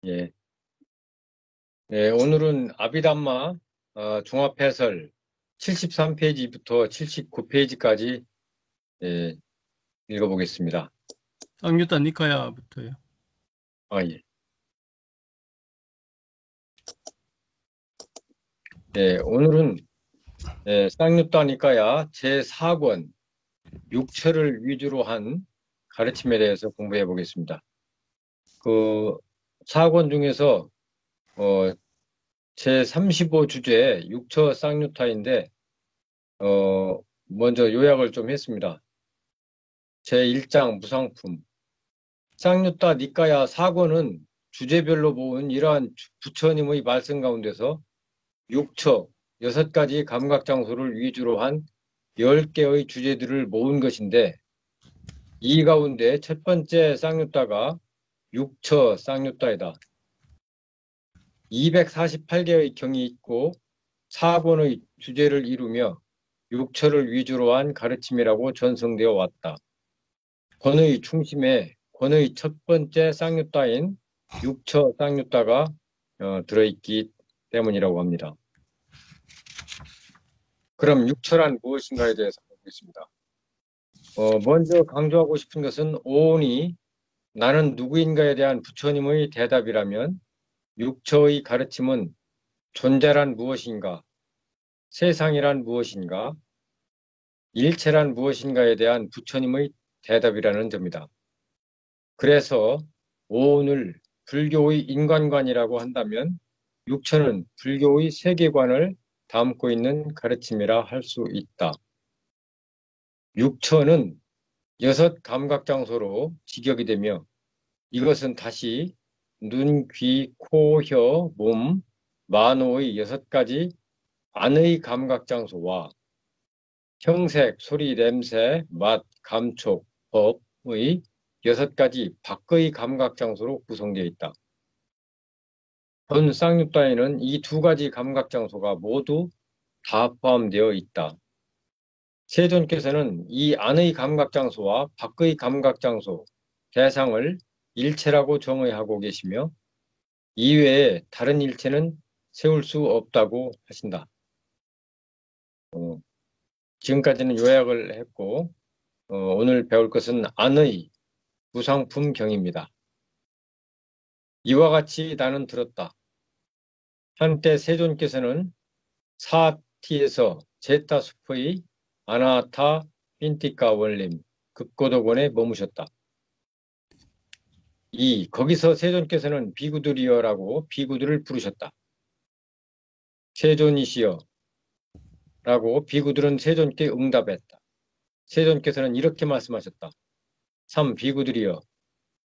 예. 예, 오늘은 아비담마 종합해설 73페이지부터 79페이지까지 예, 읽어보겠습니다. 쌍유타 니카야부터요. 예. 예, 오늘은 쌍유타 니까야 제4권 육처를 위주로 한 가르침에 대해서 공부해 보겠습니다. 그 4권 중에서 제35 주제 육처 쌍유타인데 먼저 요약을 좀 했습니다. 제1장 무상품 쌍유타 니까야 4권은 주제별로 모은 이러한 부처님의 말씀 가운데서 육처 6가지 감각장소를 위주로 한 10개의 주제들을 모은 것인데 이 가운데 첫 번째 쌍유타가 육처 쌍유타이다. 248개의 경이 있고 4권의 주제를 이루며 육처를 위주로 한 가르침이라고 전승되어 왔다. 권의 중심에 권의 첫 번째 쌍유타인 육처 쌍유타가 들어있기 때문이라고 합니다. 그럼 육처란 무엇인가에 대해서 보겠습니다. 먼저 강조하고 싶은 것은 오온이 나는 누구인가에 대한 부처님의 대답이라면 육처의 가르침은 존재란 무엇인가, 세상이란 무엇인가, 일체란 무엇인가에 대한 부처님의 대답이라는 점이다. 그래서 오온을 불교의 인간관이라고 한다면 육처는 불교의 세계관을 담고 있는 가르침이라 할 수 있다. 육처는 6감각장소로 직역이 되며 이것은 다시 눈, 귀, 코, 혀, 몸, 만호의 6가지 안의 감각장소와 형색, 소리, 냄새, 맛, 감촉, 법의 6가지 밖의 감각장소로 구성되어 있다. 본 쌍육다에는 이 2가지 감각장소가 모두 다 포함되어 있다. 세존께서는 이 안의 감각장소와 밖의 감각장소, 대상을 일체라고 정의하고 계시며 이외에 다른 일체는 세울 수 없다고 하신다. 지금까지는 요약을 했고 오늘 배울 것은 안의 무상품경입니다. 이와 같이 나는 들었다. 한때 세존께서는 사티에서 제타수퍼의 아나타 핀티카 원림 극고도원에 머무셨다. 거기서 세존께서는 비구들이여라고 비구들을 부르셨다. 세존이시여 라고 비구들은 세존께 응답했다. 세존께서는 이렇게 말씀하셨다. 3. 비구들이여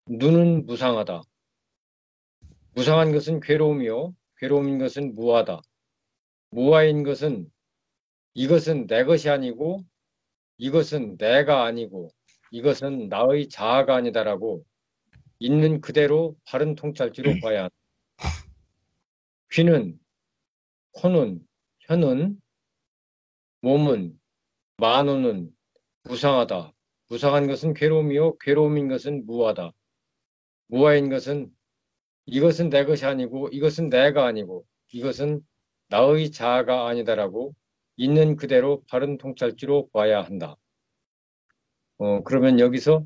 눈은 무상하다. 무상한 것은 괴로움이요 괴로움인 것은 무하다. 무아인 것은 이것은 내 것이 아니고 이것은 내가 아니고 이것은 나의 자아가 아니다라고 있는 그대로 바른 통찰지로 봐야 한다. 귀는, 코는, 혀는, 몸은, 만호는 무상하다. 무상한 것은 괴로움이요 괴로움인 것은 무하다. 무아인 것은 이것은 내 것이 아니고 이것은 내가 아니고 이것은 나의 자아가 아니다라고 있는 그대로 바른 통찰지로 봐야 한다. 그러면 여기서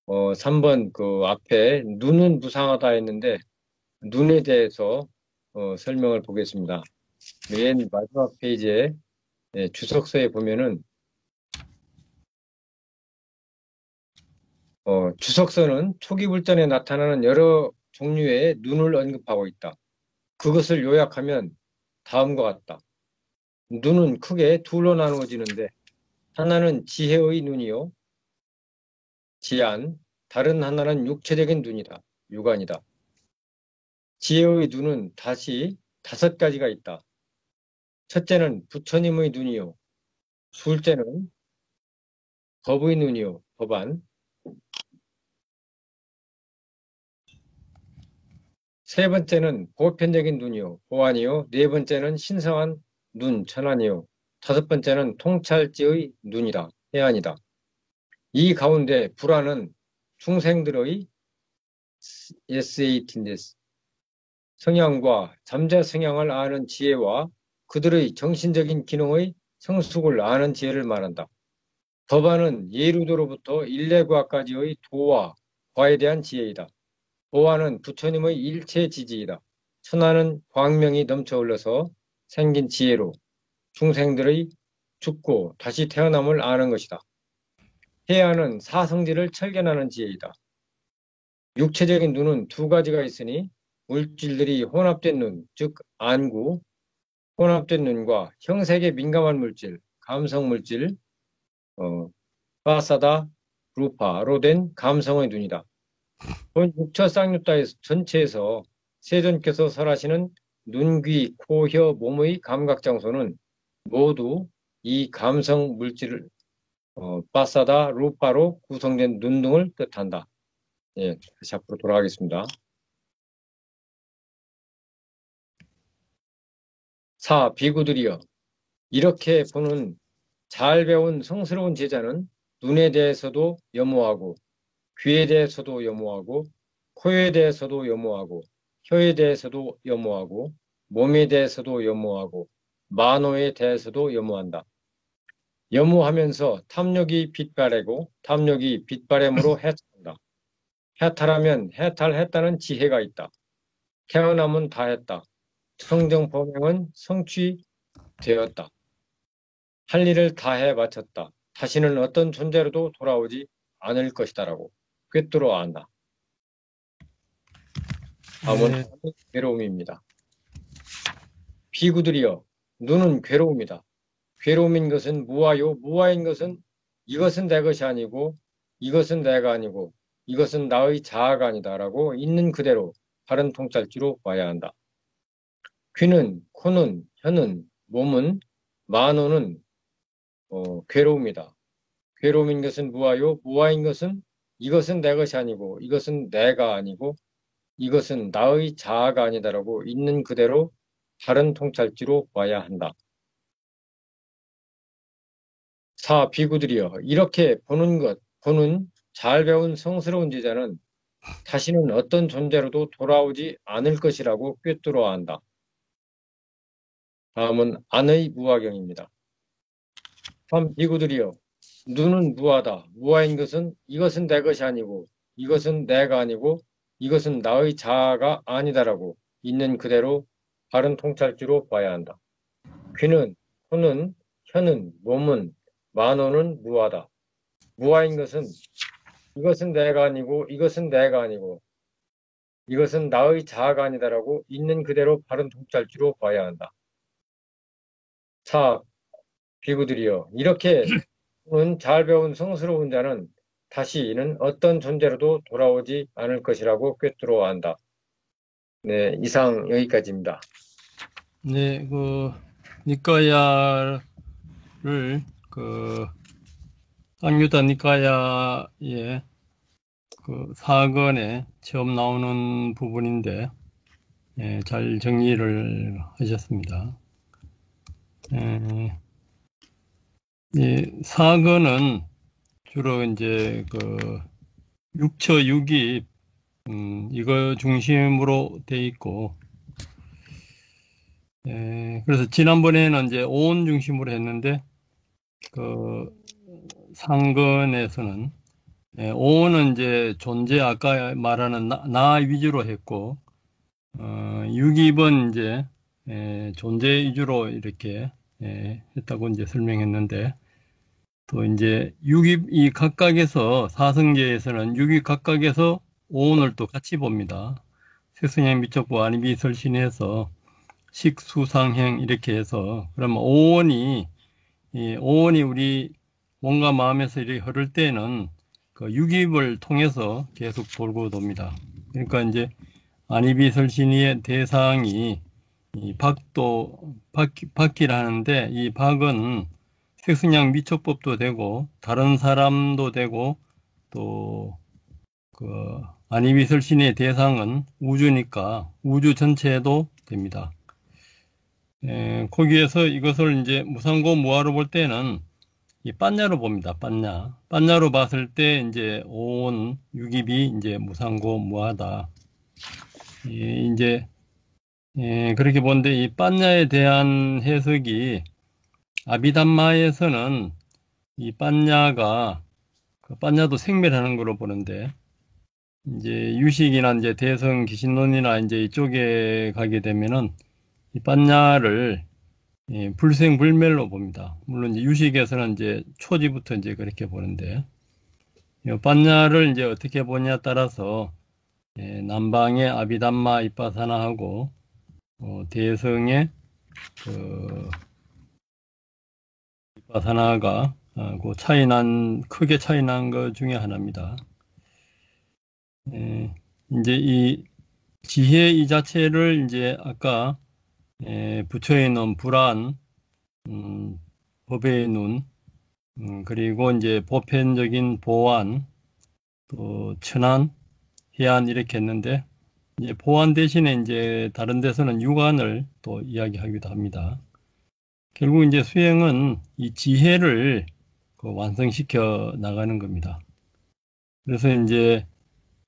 3번 그 앞에 눈은 무상하다 했는데 눈에 대해서 설명을 보겠습니다. 맨 마지막 페이지에 주석서에 보면은 주석서는 초기 불전에 나타나는 여러 종류의 눈을 언급하고 있다. 그것을 요약하면 다음과 같다. 눈은 크게 둘로 나누어지는데 하나는 지혜의 눈이요. 지안, 다른 하나는 육체적인 눈이다. 육안이다. 지혜의 눈은 다시 5가지가 있다. 첫째는 부처님의 눈이요. 둘째는 법의 눈이요. 법안. 세 번째는 보편적인 눈이요. 보안이요. 네 번째는 신성한 눈, 천안이요. 5번째는 통찰지의 눈이다. 해안이다. 이 가운데 불안은 중생들의 SAT인데 성향과 잠재 성향을 아는 지혜와 그들의 정신적인 기능의 성숙을 아는 지혜를 말한다. 법안은 예루도로부터 인례과까지의 도와 과에 대한 지혜이다. 보아는 부처님의 일체 지지이다. 천하는 광명이 넘쳐 흘러서 생긴 지혜로 중생들의 죽고 다시 태어남을 아는 것이다. 해야는 사성질을 철견하는 지혜이다. 육체적인 눈은 두 가지가 있으니 물질들이 혼합된 눈, 즉 안구, 혼합된 눈과 형색에 민감한 물질, 감성 물질, 파사다, 루파로 된 감성의 눈이다. 본 육처 쌍육다 전체에서 세존께서 설하시는 눈, 귀, 코, 혀, 몸의 감각 장소는 모두 이 감성 물질을 파사다, 루파로 구성된 눈 등을 뜻한다. 예, 다시 앞으로 돌아가겠습니다. 4. 비구들이여 이렇게 보는 잘 배운 성스러운 제자는 눈에 대해서도 염호하고 귀에 대해서도 염호하고 코에 대해서도 염호하고 혀에 대해서도 염호하고 몸에 대해서도 염호하고 만호에 대해서도 염호한다. 염호하면서 탐욕이 빛바래고 탐욕이 빛바램으로 해탈한다. 해탈하면 해탈했다는 지혜가 있다. 태어남은 다했다. 성정법행은 성취되었다. 할 일을 다해 마쳤다. 다시는 어떤 존재로도 돌아오지 않을 것이다라고 꿰뚫어 안다. 다음은 네, 괴로움입니다. 비구들이여 눈은 괴로움이다. 괴로움인 것은 무아요. 무아인 것은 이것은 내 것이 아니고 이것은 내가 아니고 이것은 나의 자아가 아니다라고 있는 그대로 바른 통찰지로 봐야 한다. 귀는 코는 혀는 몸은 만호는 괴로움이다. 괴로움인 것은 무아요. 무아인 것은 이것은 내 것이 아니고 이것은 내가 아니고 이것은 나의 자아가 아니다라고 있는 그대로 바른 통찰지로 봐야 한다. 4. 비구들이여 이렇게 보는 잘 배운 성스러운 제자는 다시는 어떤 존재로도 돌아오지 않을 것이라고 꿰뚫어 안다. 다음은 안의 무화경입니다. 3. 비구들이여 눈은 무하다. 무하인 것은 이것은 내 것이 아니고 이것은 내가 아니고 이것은 나의 자아가 아니다라고 있는 그대로 바른 통찰지로 봐야 한다. 귀는, 코는, 혀는, 몸은, 만호는 무하다. 무하인 것은 이것은 내가 아니고 이것은 내가 아니고 이것은 나의 자아가 아니다라고 있는 그대로 바른 통찰지로 봐야 한다. 4. 비구들이여 이렇게 잘 배운 성스러운 자는 다시는 어떤 존재로도 돌아오지 않을 것이라고 꿰뚫어 안다. 네, 이상 여기까지입니다. 네, 니까야를, 쌍유다 니까야의 사건에 처음 나오는 부분인데, 예, 잘 정리를 하셨습니다. 이 사건은 주로 이제 육처 육입, 이거 중심으로 돼 있고, 그래서 지난번에는 이제 오온 중심으로 했는데, 상근에서는, 오온은 이제 존재, 아까 말하는 나 위주로 했고, 육입은 이제, 존재 위주로 이렇게, 했다고 이제 설명했는데, 또 이제 육입, 이 각각에서, 사성제에서는 육입 각각에서 오온을 또 같이 봅니다. 색성향 미촉부 아니비설신해서 식수상행 이렇게 해서 그러면 오온이 우리 몸과 마음에서 이렇게 흐를 때는 그 육입을 통해서 계속 돌고 돕니다. 그러니까 이제 아니비설신의 대상이 이 박기라는데 이 박은 색성향 미촉법도 되고 다른 사람도 되고 또 아니비설신의 대상은 우주니까 우주 전체도 됩니다. 거기에서 이것을 이제 무상고 무아로 볼 때는 이 빤냐로 봅니다. 빤냐로 봤을 때 이제 온 육입이 이제 무상고 무아다. 이제 그렇게 보는데 이 빠냐에 대한 해석이 아비담마에서는 이 빠냐가 그 빠냐도 생멸하는 거로 보는데 이제 유식이나 이제 대성 기신론이나 이제 이쪽에 가게 되면은 이 빠냐를 불생불멸로 봅니다. 물론 이제 유식에서는 이제 초지부터 이제 그렇게 보는데 이 빠냐를 이제 어떻게 보냐에 따라서 남방의 아비담마 이빠사나하고 대성의 그 이빠사나가 그 크게 차이 난 것 중에 하나입니다. 이제 이 지혜 이 자체를 이제 아까 부처의 눈, 불안, 법의 눈, 그리고 이제 보편적인 보안, 또 천안, 해안 이렇게 했는데 이제 보안 대신에 이제 다른 데서는 육안을 또 이야기하기도 합니다. 결국 이제 수행은 이 지혜를 그 완성시켜 나가는 겁니다. 그래서 이제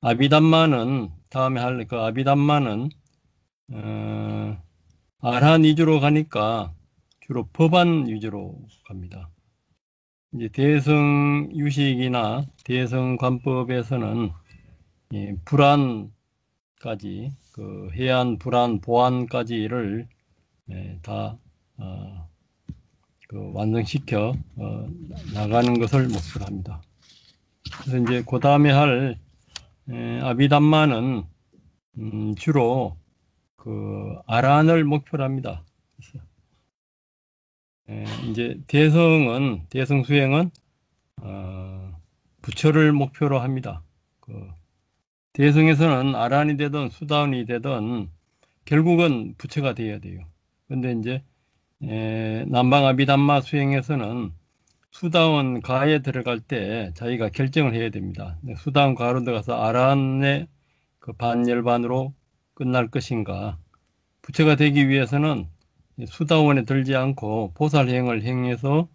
아비담마는 다음에 할 그 아비담마는 아라한 위주로 가니까 주로 법안 위주로 갑니다. 이제 대성 유식이나 대성 관법에서는 불안까지 그 해안 불안 보안까지를 다 그 완성시켜 나가는 것을 목표로 합니다. 그래서 이제 그 다음에 할 아비담마는 주로 그 아란을 목표로 합니다. 그래서 이제 대성 수행은 부처를 목표로 합니다. 그 대성에서는 아란이 되든 수다원이 되든 결국은 부처가 되어야 돼요. 근데 이제 남방 아비담마 수행에서는 수다원 가에 들어갈 때 자기가 결정을 해야 됩니다. 수다원 가로 들어가서 아란의 그 반열반으로 끝날 것인가. 부처가 되기 위해서는 수다원에 들지 않고 보살행을 행해서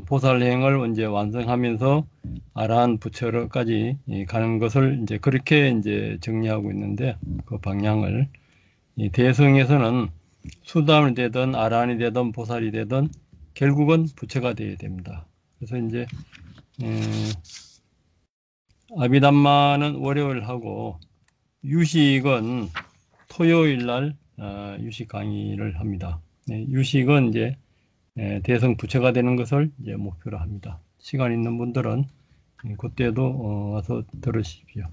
보살행을 이제 완성하면서 아라한 부처까지 가는 것을 이제 그렇게 이제 정리하고 있는데 그 방향을 대성에서는 수다원이 되든 아라한이 되든 보살이 되든 결국은 부처가 되어야 됩니다. 그래서 이제 아비담마는 월요일 하고 유식은 토요일 날 유식 강의를 합니다. 유식은 이제 대성 부처가 되는 것을 이제 목표로 합니다. 시간 있는 분들은 그때도 와서 들으십시오.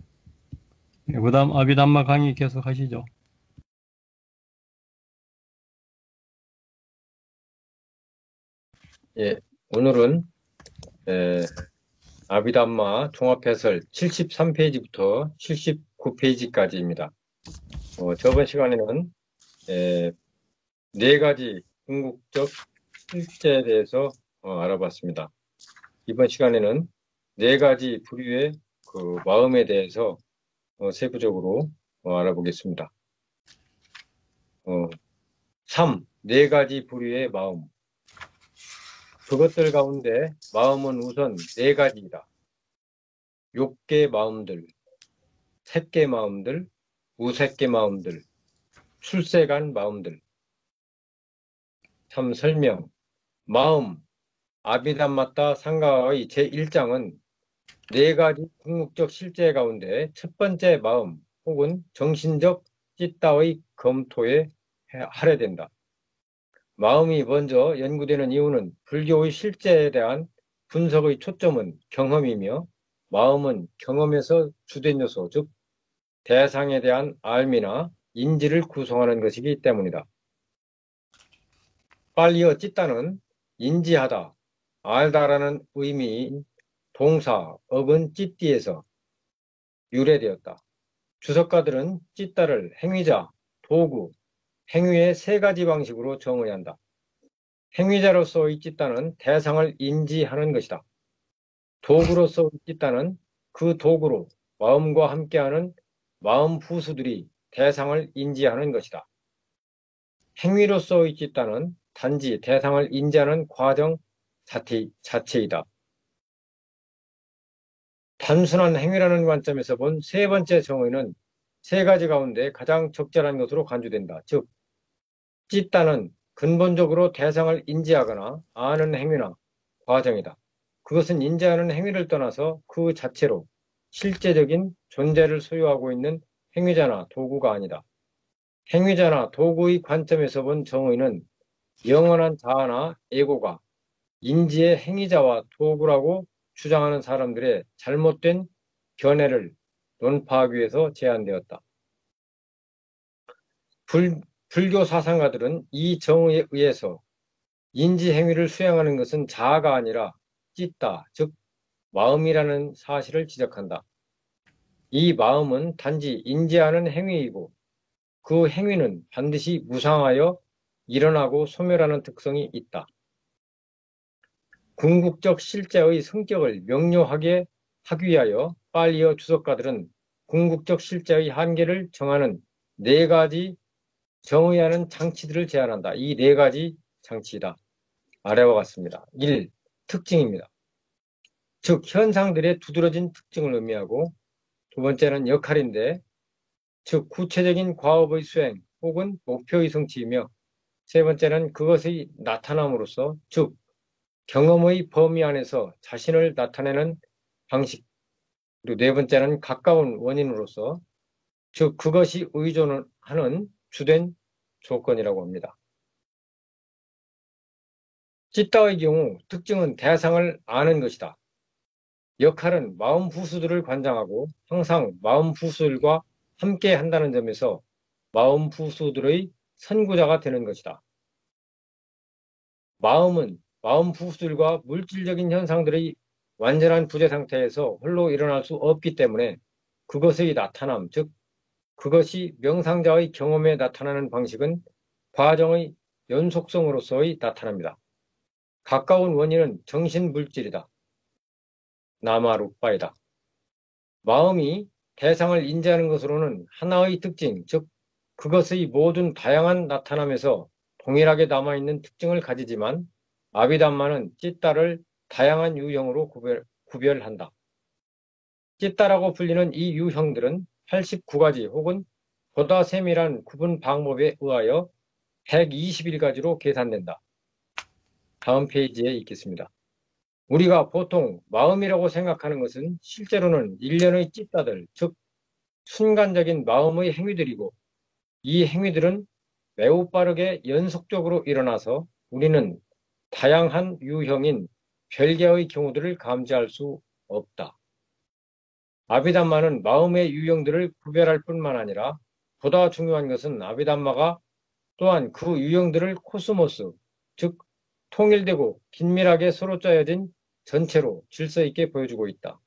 그 다음 아비담마 강의 계속 하시죠. 예, 오늘은 아비담마 종합해설 73페이지부터 79페이지까지입니다. 저번 시간에는 네 가지 궁극적 실제에 대해서 알아봤습니다. 이번 시간에는 네 가지 부류의 그 마음에 대해서 세부적으로 알아보겠습니다. 3. 네 가지 부류의 마음. 그것들 가운데 마음은 우선 네 가지이다. 욕계 마음들, 색계 마음들, 우색계 마음들, 출세간 마음들. 3. 설명. 마음, 아비담마타 상가의 제1장은 네 가지 궁극적 실제 가운데 첫 번째 마음 혹은 정신적 찌따의 검토에 할애된다. 마음이 먼저 연구되는 이유는 불교의 실제에 대한 분석의 초점은 경험이며 마음은 경험에서 주된 요소, 즉 대상에 대한 알미나 인지를 구성하는 것이기 때문이다. 빨리어 찌따는 인지하다, 알다라는 의미인 동사, 어근 찌띠에서 유래되었다. 주석가들은 찌따를 행위자, 도구, 행위의 세 가지 방식으로 정의한다. 행위자로서의 찌따는 대상을 인지하는 것이다. 도구로서의 찌따는 그 도구로 마음과 함께하는 마음 부수들이 대상을 인지하는 것이다. 행위로서의 찌따는 단지 대상을 인지하는 과정 자체이다. 단순한 행위라는 관점에서 본 세 번째 정의는 세 가지 가운데 가장 적절한 것으로 간주된다. 즉, 찢다는 근본적으로 대상을 인지하거나 아는 행위나 과정이다. 그것은 인지하는 행위를 떠나서 그 자체로 실제적인 존재를 소유하고 있는 행위자나 도구가 아니다. 행위자나 도구의 관점에서 본 정의는 영원한 자아나 에고가 인지의 행위자와 도구라고 주장하는 사람들의 잘못된 견해를 논파하기 위해서 제안되었다. 불교 사상가들은 이 정의에 의해서 인지 행위를 수행하는 것은 자아가 아니라 찢다, 즉 마음이라는 사실을 지적한다. 이 마음은 단지 인지하는 행위이고 그 행위는 반드시 무상하여 일어나고 소멸하는 특성이 있다. 궁극적 실제의 성격을 명료하게 하기 위하여 빨리어 주석가들은 궁극적 실제의 한계를 정하는 네 가지 정의하는 장치들을 제안한다. 이 네 가지 장치이다. 아래와 같습니다. 1. 특징입니다. 즉 현상들의 두드러진 특징을 의미하고 두 번째는 역할인데 즉 구체적인 과업의 수행 혹은 목표의 성취이며 세 번째는 그것의 나타남으로써 즉 경험의 범위 안에서 자신을 나타내는 방식 그리고 네 번째는 가까운 원인으로서 즉 그것이 의존하는 주된 조건이라고 합니다. 찌따의 경우 특징은 대상을 아는 것이다. 역할은 마음 부수들을 관장하고 항상 마음 부수들과 함께 한다는 점에서 마음 부수들의 선구자가 되는 것이다. 마음은 마음 부수들과 물질적인 현상들의 완전한 부재 상태에서 홀로 일어날 수 없기 때문에 그것의 나타남, 즉 그것이 명상자의 경험에 나타나는 방식은 과정의 연속성으로서의 나타납니다. 가까운 원인은 정신물질이다. 나마루빠이다. 마음이 대상을 인지하는 것으로는 하나의 특징, 즉 그것의 모든 다양한 나타남에서 동일하게 남아있는 특징을 가지지만 아비담마는 찌따를 다양한 유형으로 구별한다. 찌따라고 불리는 이 유형들은 89가지 혹은 보다 세밀한 구분 방법에 의하여 121가지로 계산된다. 다음 페이지에 있겠습니다. 우리가 보통 마음이라고 생각하는 것은 실제로는 일련의 찌따들, 즉 순간적인 마음의 행위들이고 이 행위들은 매우 빠르게 연속적으로 일어나서 우리는 다양한 유형인 별개의 경우들을 감지할 수 없다. 아비담마는 마음의 유형들을 구별할 뿐만 아니라 보다 중요한 것은 아비담마가 또한 그 유형들을 코스모스, 즉 통일되고 긴밀하게 서로 짜여진 전체로 질서 있게 보여주고 있다.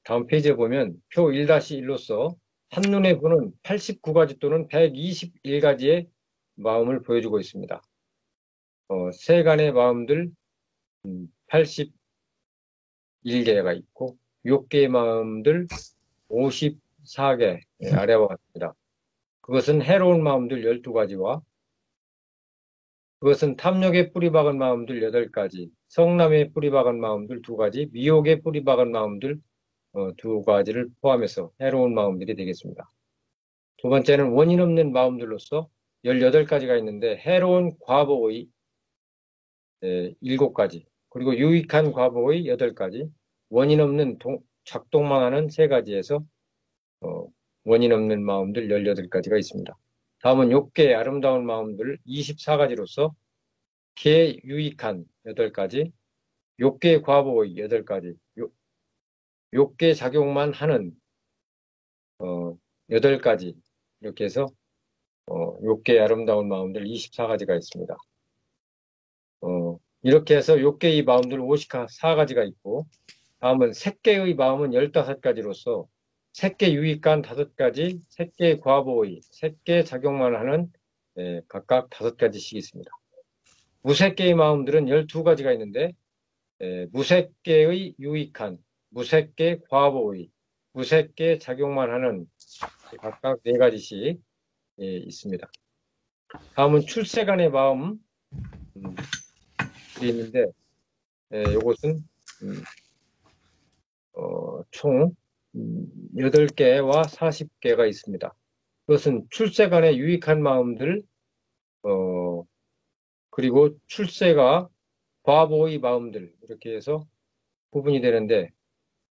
다음 페이지에 보면 표 1-1로서 한눈에 보는 89가지 또는 121가지의 마음을 보여주고 있습니다. 세간의 마음들 81개가 있고 6개의 마음들 54개 아래와 같습니다. 그것은 해로운 마음들 12가지와 그것은 탐욕에 뿌리 박은 마음들 8가지, 성남에 뿌리 박은 마음들 2가지, 미혹에 뿌리 박은 마음들 2가지를 포함해서 해로운 마음들이 되겠습니다. 두 번째는 원인 없는 마음들로서 18가지가 있는데 해로운 과보의 7가지, 그리고 유익한 과보의 8가지, 원인 없는 작동만 하는 3가지에서 원인 없는 마음들 18가지가 있습니다. 다음은 욕계 아름다운 마음들 24가지로서 개 유익한 8가지, 욕계 과보의 8가지, 욕계 작용만 하는 8가지 이렇게 해서 욕계의 아름다운 마음들 24가지가 있습니다. 이렇게 해서 욕계의 마음들 54가지가 있고 다음은 색계의 마음은 15가지로서 색계 유익한 5가지, 색계 과보의, 색계 작용만 하는 각각 5가지씩 있습니다. 무색계의 마음들은 12가지가 있는데 무색계의 유익한, 무색계 과보의, 무색계 작용만 하는 각각 4가지씩 있습니다. 다음은 출세간의 마음이 있는데 이것은 총 8개와 40개가 있습니다. 그것은 출세간에 유익한 마음들, 그리고 출세가 과보의 마음들, 이렇게 해서 구분이 되는데,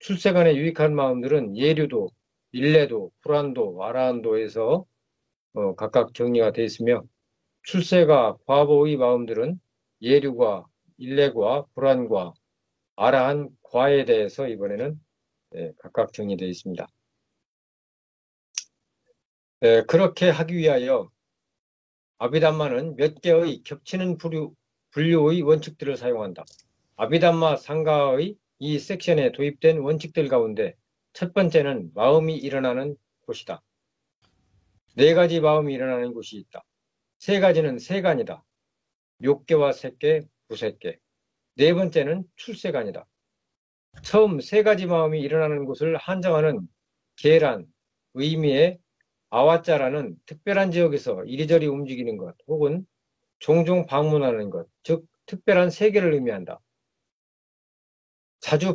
출세간에 유익한 마음들은 예류도, 일례도, 불안도, 아라한도에서 각각 정리가 되어 있으며, 출세가 과보의 마음들은 예류과 일례과 불안과 아라한 과에 대해서 이번에는 각각 정리되어 있습니다. 그렇게 하기 위하여 아비담마는 몇 개의 겹치는 분류의 원칙들을 사용한다. 아비담마 상가의 이 섹션에 도입된 원칙들 가운데 첫 번째는 마음이 일어나는 곳이다. 네 가지 마음이 일어나는 곳이 있다. 세 가지는 세간이다. 묘계와 색계, 무색계. 네 번째는 출세간이다. 처음 세 가지 마음이 일어나는 곳을 한정하는 계란, 의미의 아와자라는 특별한 지역에서 이리저리 움직이는 것 혹은 종종 방문하는 것, 즉 특별한 세계를 의미한다. 자주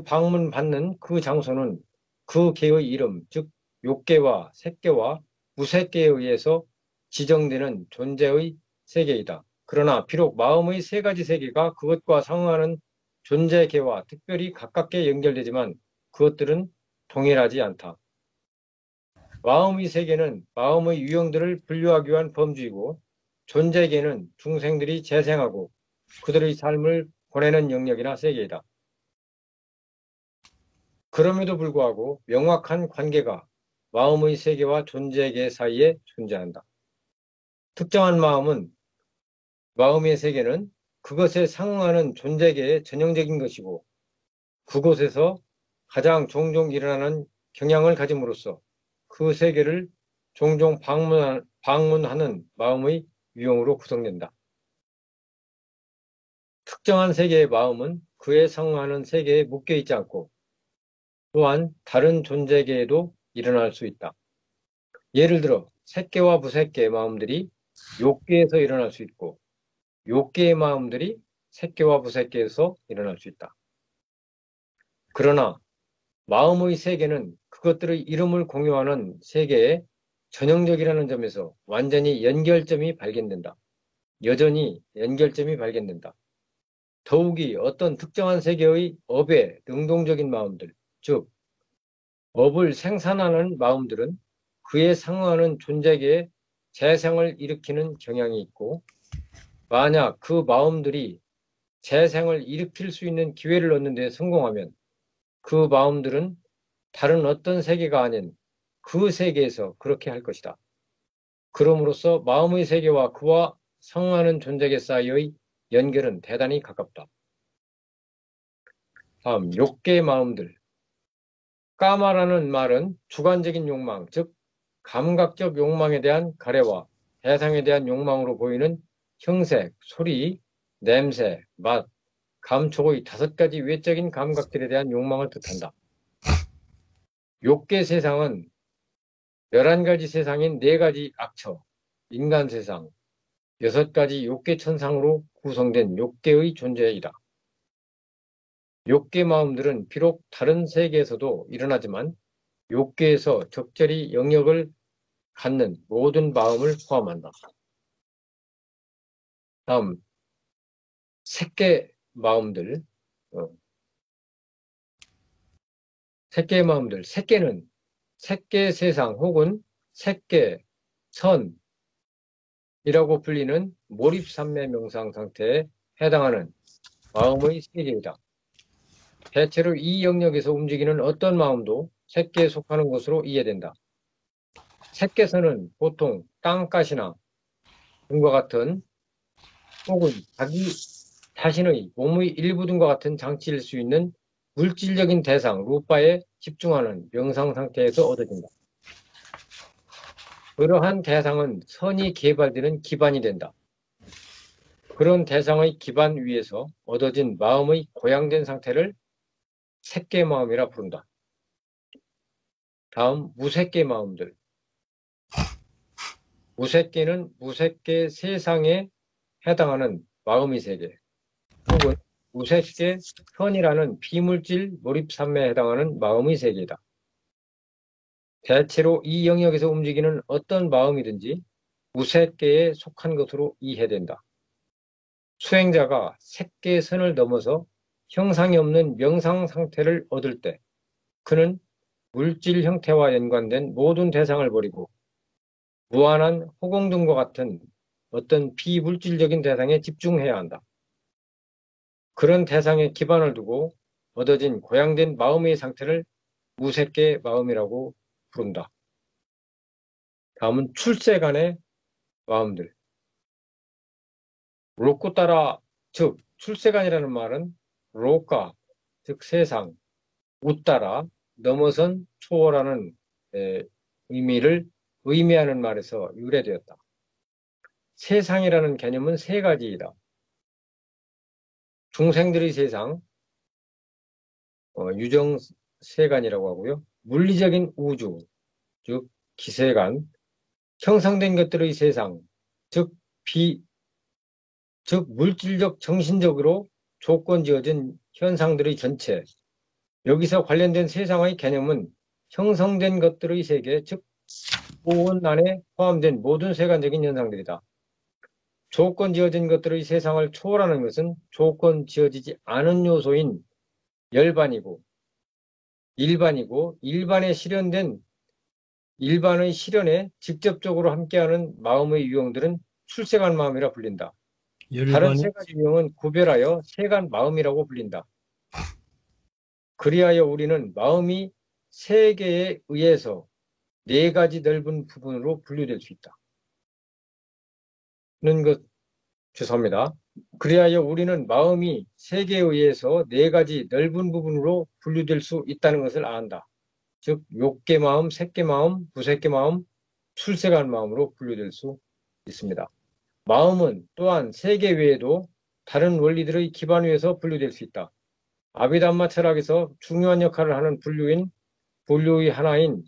방문받는 그 장소는 그 개의 이름, 즉 욕계와 색계와 무색계에 의해서 지정되는 존재의 세계이다. 그러나 비록 마음의 세 가지 세계가 그것과 상응하는 존재계와 특별히 가깝게 연결되지만 그것들은 동일하지 않다. 마음의 세계는 마음의 유형들을 분류하기 위한 범주이고 존재계는 중생들이 재생하고 그들의 삶을 보내는 영역이나 세계이다. 그럼에도 불구하고 명확한 관계가 마음의 세계와 존재계 사이에 존재한다. 특정한 마음의 세계는 그것에 상응하는 존재계의 전형적인 것이고 그곳에서 가장 종종 일어나는 경향을 가짐으로써 그 세계를 종종 방문하는 마음의 유형으로 구성된다. 특정한 세계의 마음은 그에 상응하는 세계에 묶여 있지 않고 또한 다른 존재계에도 일어날 수 있다. 예를 들어 색계와 무색계의 마음들이 욕계에서 일어날 수 있고 욕계의 마음들이 색계와 무색계에서 일어날 수 있다. 그러나 마음의 세계는 그것들의 이름을 공유하는 세계의 전형적이라는 점에서 완전히 연결점이 발견된다. 여전히 연결점이 발견된다. 더욱이 어떤 특정한 세계의 업에 능동적인 마음들, 즉 업을 생산하는 마음들은 그에 상응하는 존재계의 재생을 일으키는 경향이 있고 만약 그 마음들이 재생을 일으킬 수 있는 기회를 얻는 데 성공하면 그 마음들은 다른 어떤 세계가 아닌 그 세계에서 그렇게 할 것이다. 그럼으로써 마음의 세계와 그와 상응하는 존재계 사이의 연결은 대단히 가깝다. 다음, 욕계의 마음들. 까마라는 말은 주관적인 욕망, 즉 감각적 욕망에 대한 가래와 대상에 대한 욕망으로 보이는 형색, 소리, 냄새, 맛, 감촉의 5가지 외적인 감각들에 대한 욕망을 뜻한다. 욕계 세상은 11가지 세상인 4가지 악처, 인간 세상, 6가지 욕계 천상으로 구성된 욕계의 존재이다. 욕계 마음들은 비록 다른 세계에서도 일어나지만 욕계에서 적절히 영역을 갖는 모든 마음을 포함한다. 다음, 색계 마음들. 색계의 마음들. 색계는 색계 세상 혹은 색계 선이라고 불리는 몰입산매 명상 상태에 해당하는 마음의 세계이다. 대체로 이 영역에서 움직이는 어떤 마음도 색계에 속하는 것으로 이해된다. 색계선은 보통 땅가시나 등과 같은 혹은 자기 자신의 몸의 일부 등과 같은 장치일 수 있는 물질적인 대상, 루파에 집중하는 명상 상태에서 얻어진다. 그러한 대상은 선이 개발되는 기반이 된다. 그런 대상의 기반 위에서 얻어진 마음의 고양된 상태를 색계 마음이라 부른다. 다음, 무색계 마음들. 무색계는 무색계 세상에 해당하는 마음의 세계, 혹은 무색계 선이라는 비물질 몰입산매에 해당하는 마음의 세계이다. 대체로 이 영역에서 움직이는 어떤 마음이든지 무색계에 속한 것으로 이해된다. 수행자가 색계의 선을 넘어서 형상이 없는 명상 상태를 얻을 때 그는 물질 형태와 연관된 모든 대상을 버리고 무한한 호공등과 같은 어떤 비물질적인 대상에 집중해야 한다. 그런 대상에 기반을 두고 얻어진 고양된 마음의 상태를 무색계 마음이라고 부른다. 다음은 출세간의 마음들. 로쿠 따라, 즉 출세간이라는 말은 로카, 즉 세상, 웃따라, 넘어선, 초월하는 의미를 의미하는 말에서 유래되었다. 세상이라는 개념은 세 가지이다. 중생들의 세상, 유정세간이라고 하고요. 물리적인 우주, 즉 기세간, 형성된 것들의 세상, 즉 물질적, 정신적으로 조건 지어진 현상들의 전체. 여기서 관련된 세상의 개념은 형성된 것들의 세계, 즉 보온 안에 포함된 모든 세간적인 현상들이다. 조건 지어진 것들의 세상을 초월하는 것은 조건 지어지지 않은 요소인 열반이고 일반의 실현된 일반의 실현에 직접적으로 함께하는 마음의 유형들은 출세간 마음이라 불린다. 다른 세 열반이 가지 유형은 구별하여 세간 마음이라고 불린다. 그리하여 우리는 마음이 세 개에 의해서 네 가지 넓은 부분으로 분류될 수 있다. 는 것, 죄송합니다. 그리하여 우리는 마음이 세 개에 의해서 네 가지 넓은 부분으로 분류될 수 있다는 것을 안다. 즉, 욕계 마음, 색계 마음, 부색계 마음, 출세간 마음으로 분류될 수 있습니다. 마음은 또한 세계 외에도 다른 원리들의 기반 위에서 분류될 수 있다. 아비담마 철학에서 중요한 역할을 하는 분류의 하나인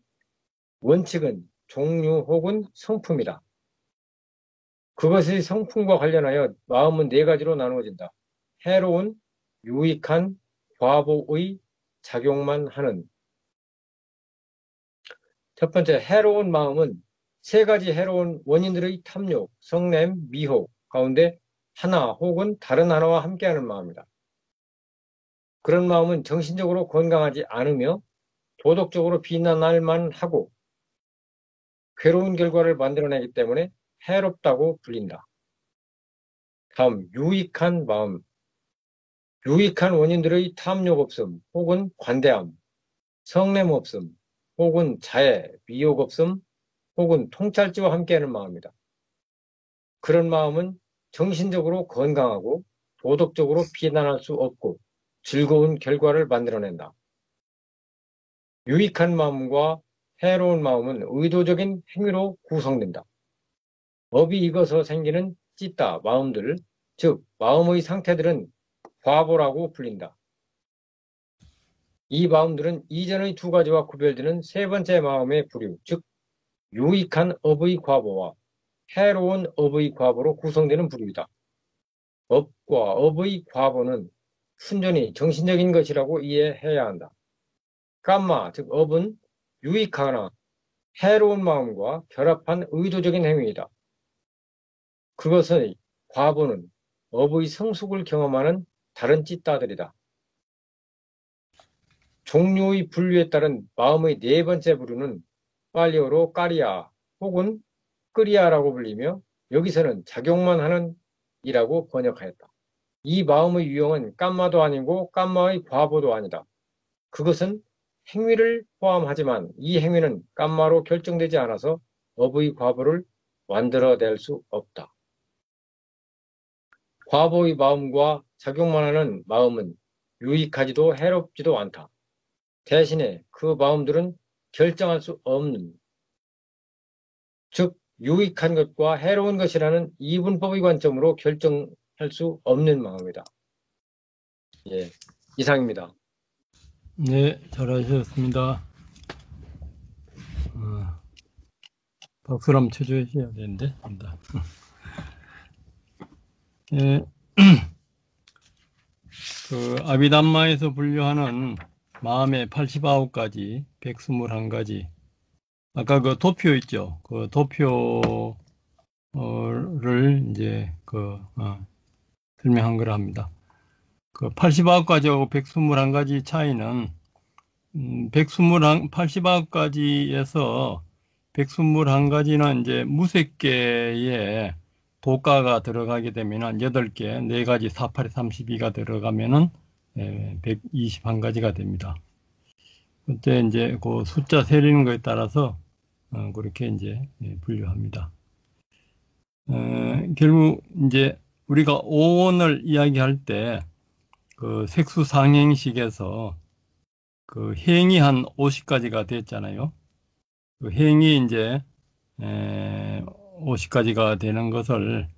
원칙은 종류 혹은 성품이다. 그것의 성품과 관련하여 마음은 네 가지로 나누어진다. 해로운, 유익한, 과보의 작용만 하는. 첫 번째, 해로운 마음은 세 가지 해로운 원인들의 탐욕, 성냄, 미혹 가운데 하나 혹은 다른 하나와 함께하는 마음이다. 그런 마음은 정신적으로 건강하지 않으며 도덕적으로 비난할 만하고 괴로운 결과를 만들어내기 때문에 해롭다고 불린다. 다음, 유익한 마음. 유익한 원인들의 탐욕 없음 혹은 관대함, 성냄 없음 혹은 자애, 미혹 없음 혹은 통찰지와 함께하는 마음이다. 그런 마음은 정신적으로 건강하고 도덕적으로 비난할 수 없고 즐거운 결과를 만들어낸다. 유익한 마음과 해로운 마음은 의도적인 행위로 구성된다. 업이 익어서 생기는 찢다 마음들, 즉 마음의 상태들은 과보라고 불린다. 이 마음들은 이전의 두 가지와 구별되는 세 번째 마음의 부류, 즉 유익한 업의 과보와 해로운 업의 과보로 구성되는 부류이다. 업과 업의 과보는 순전히 정신적인 것이라고 이해해야 한다. 감마, 즉 업은 유익하거나 해로운 마음과 결합한 의도적인 행위이다. 그것의 과보는 업의 성숙을 경험하는 다른 찢다들이다. 종류의 분류에 따른 마음의 네 번째 부류는 팔리어로 까리아 혹은 끄리아라고 불리며 여기서는 작용만 하는 이라고 번역하였다. 이 마음의 유형은 깜마도 아니고 깜마의 과보도 아니다. 그것은 행위를 포함하지만 이 행위는 깜마로 결정되지 않아서 업의 과보를 만들어낼 수 없다. 과보의 마음과 작용만 하는 마음은 유익하지도 해롭지도 않다. 대신에 그 마음들은 결정할 수 없는, 즉 유익한 것과 해로운 것이라는 이분법의 관점으로 결정할 수 없는 마음이다. 예, 이상입니다. 네, 잘하셨습니다. 박수를 한번 쳐주셔야 되는데, 된다. 예, 그 아비담마에서 분류하는 마음의 89가지, 121가지 아까 그 도표 있죠. 그 도표를 이제 설명한 거라 합니다. 그 89가지하고 121가지 차이는 89가지에서 121가지는 이제 무색 개의 도가가 들어가게 되면은 8개, 4가지 48에 32가 들어가면은 121가지가 됩니다. 그때 이제 그 숫자 세리는 거에 따라서 그렇게 이제 분류합니다. 결국 이제 우리가 오원을 이야기할 때 그 색수상행식에서 그 행이 한 50가지가 됐잖아요. 그 행이 이제 50가지가 되는 것을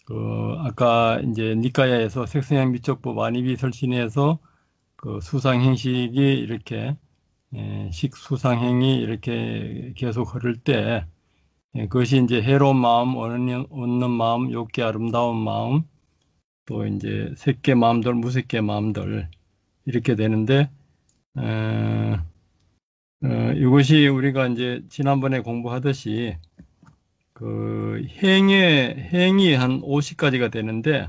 그 아까 이제 니까야에서 색성향 미적법 안입이 설신에서 그 수상행식이 이렇게 식수상행이 이렇게 계속 흐를 때 그것이 이제 해로운 마음, 얻는 마음, 욕기 아름다운 마음, 또 이제 색계 마음들, 무색계 마음들 이렇게 되는데 이것이 우리가 이제 지난번에 공부하듯이 그 행이 한 50가지가 되는데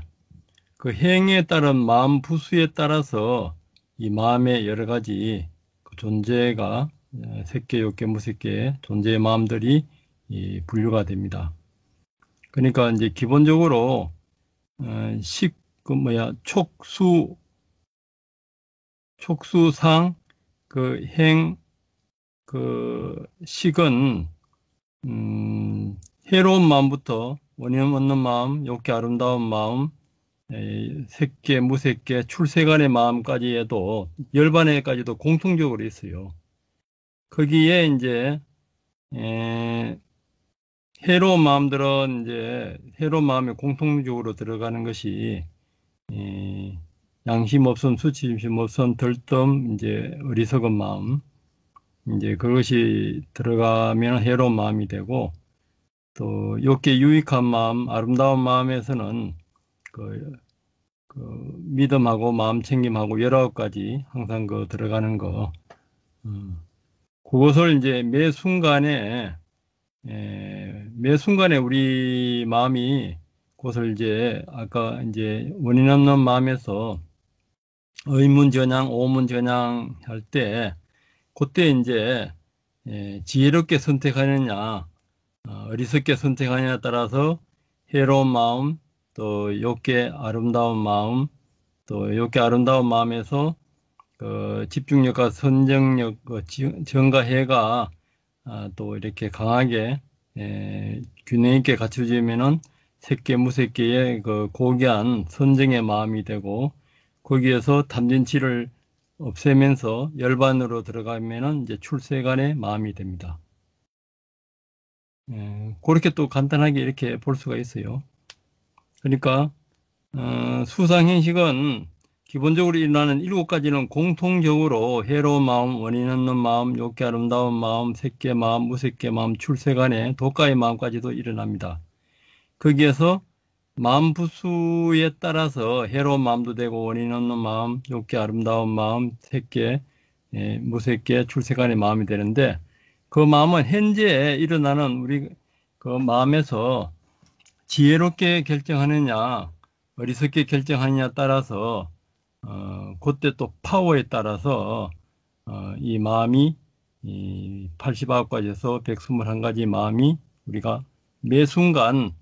그 행에 따른 마음 부수에 따라서 이 마음의 여러 가지 그 존재가 색계, 욕계, 무색계 존재의 마음들이 분류가 됩니다. 그러니까 이제 기본적으로 촉수상 그 행, 그 식은 해로운 마음부터 원인 없는 마음, 욕기 아름다운 마음, 색계, 무색계, 출세간의 마음까지 해도 열반에까지도 공통적으로 있어요. 거기에 이제 해로운 마음들은 이제 해로운 마음에 공통적으로 들어가는 것이 양심 없음, 수치심 없음, 덜뜸, 이제 어리석은 마음, 이제 그것이 들어가면 해로운 마음이 되고 또 욕계 유익한 마음, 아름다운 마음에서는 그 믿음하고 마음 챙김하고 19가지 항상 그 들어가는 거 그것을 이제 매 순간에 우리 마음이 그것을 이제 아까 이제 원인 없는 마음에서 의문전향, 오문전향 할 때 그때 이제 지혜롭게 선택하느냐 어리석게 선택하느냐에 따라서 해로운 마음 또 욕계 아름다운 마음 또 욕계 아름다운 마음에서 그 집중력과 선정력, 그 정과 해가 또 이렇게 강하게 균형 있게 갖춰지면은 색계 무색계의 그 고귀한 선정의 마음이 되고 거기에서 탐진치를 없애면서 열반으로 들어가면은 이제 출세간의 마음이 됩니다. 그렇게 또 간단하게 이렇게 볼 수가 있어요. 그러니까 수상행식은 기본적으로 일어나는 7가지는 공통적으로 해로운 마음, 원인 없는 마음, 욕기 아름다운 마음, 색계 마음, 무색계 마음, 출세간의 도가의 마음까지도 일어납니다. 거기에서 마음 부수에 따라서 해로운 마음도 되고 원인 없는 마음, 욕기 아름다운 마음, 색계, 무색계, 출세간의 마음이 되는데 그 마음은 현재 일어나는 우리 그 마음에서 지혜롭게 결정하느냐 어리석게 결정하느냐에 따라서 그때 또 파워에 따라서 이 마음이 이 89가지에서 121가지 마음이 우리가 매 순간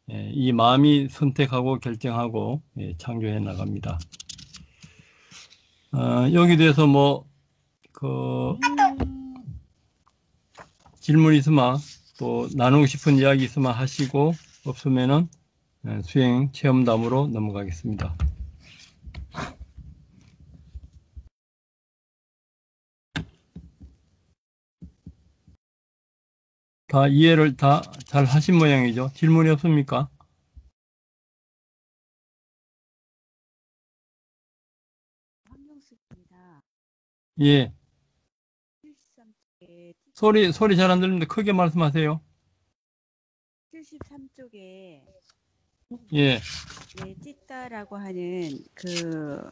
이 마음이 선택하고 결정하고 창조해 나갑니다. 여기 대해서 그 질문 있으면 또 나누고 싶은 이야기 있으면 하시고 없으면은 수행 체험담으로 넘어가겠습니다. 다 이해를 다 잘 하신 모양이죠? 질문이 없습니까? 황명수입니다. 예. 73쪽에 소리 잘 안 들리는데 크게 말씀하세요. 73쪽에 예. 네, 찢다라고 하는 그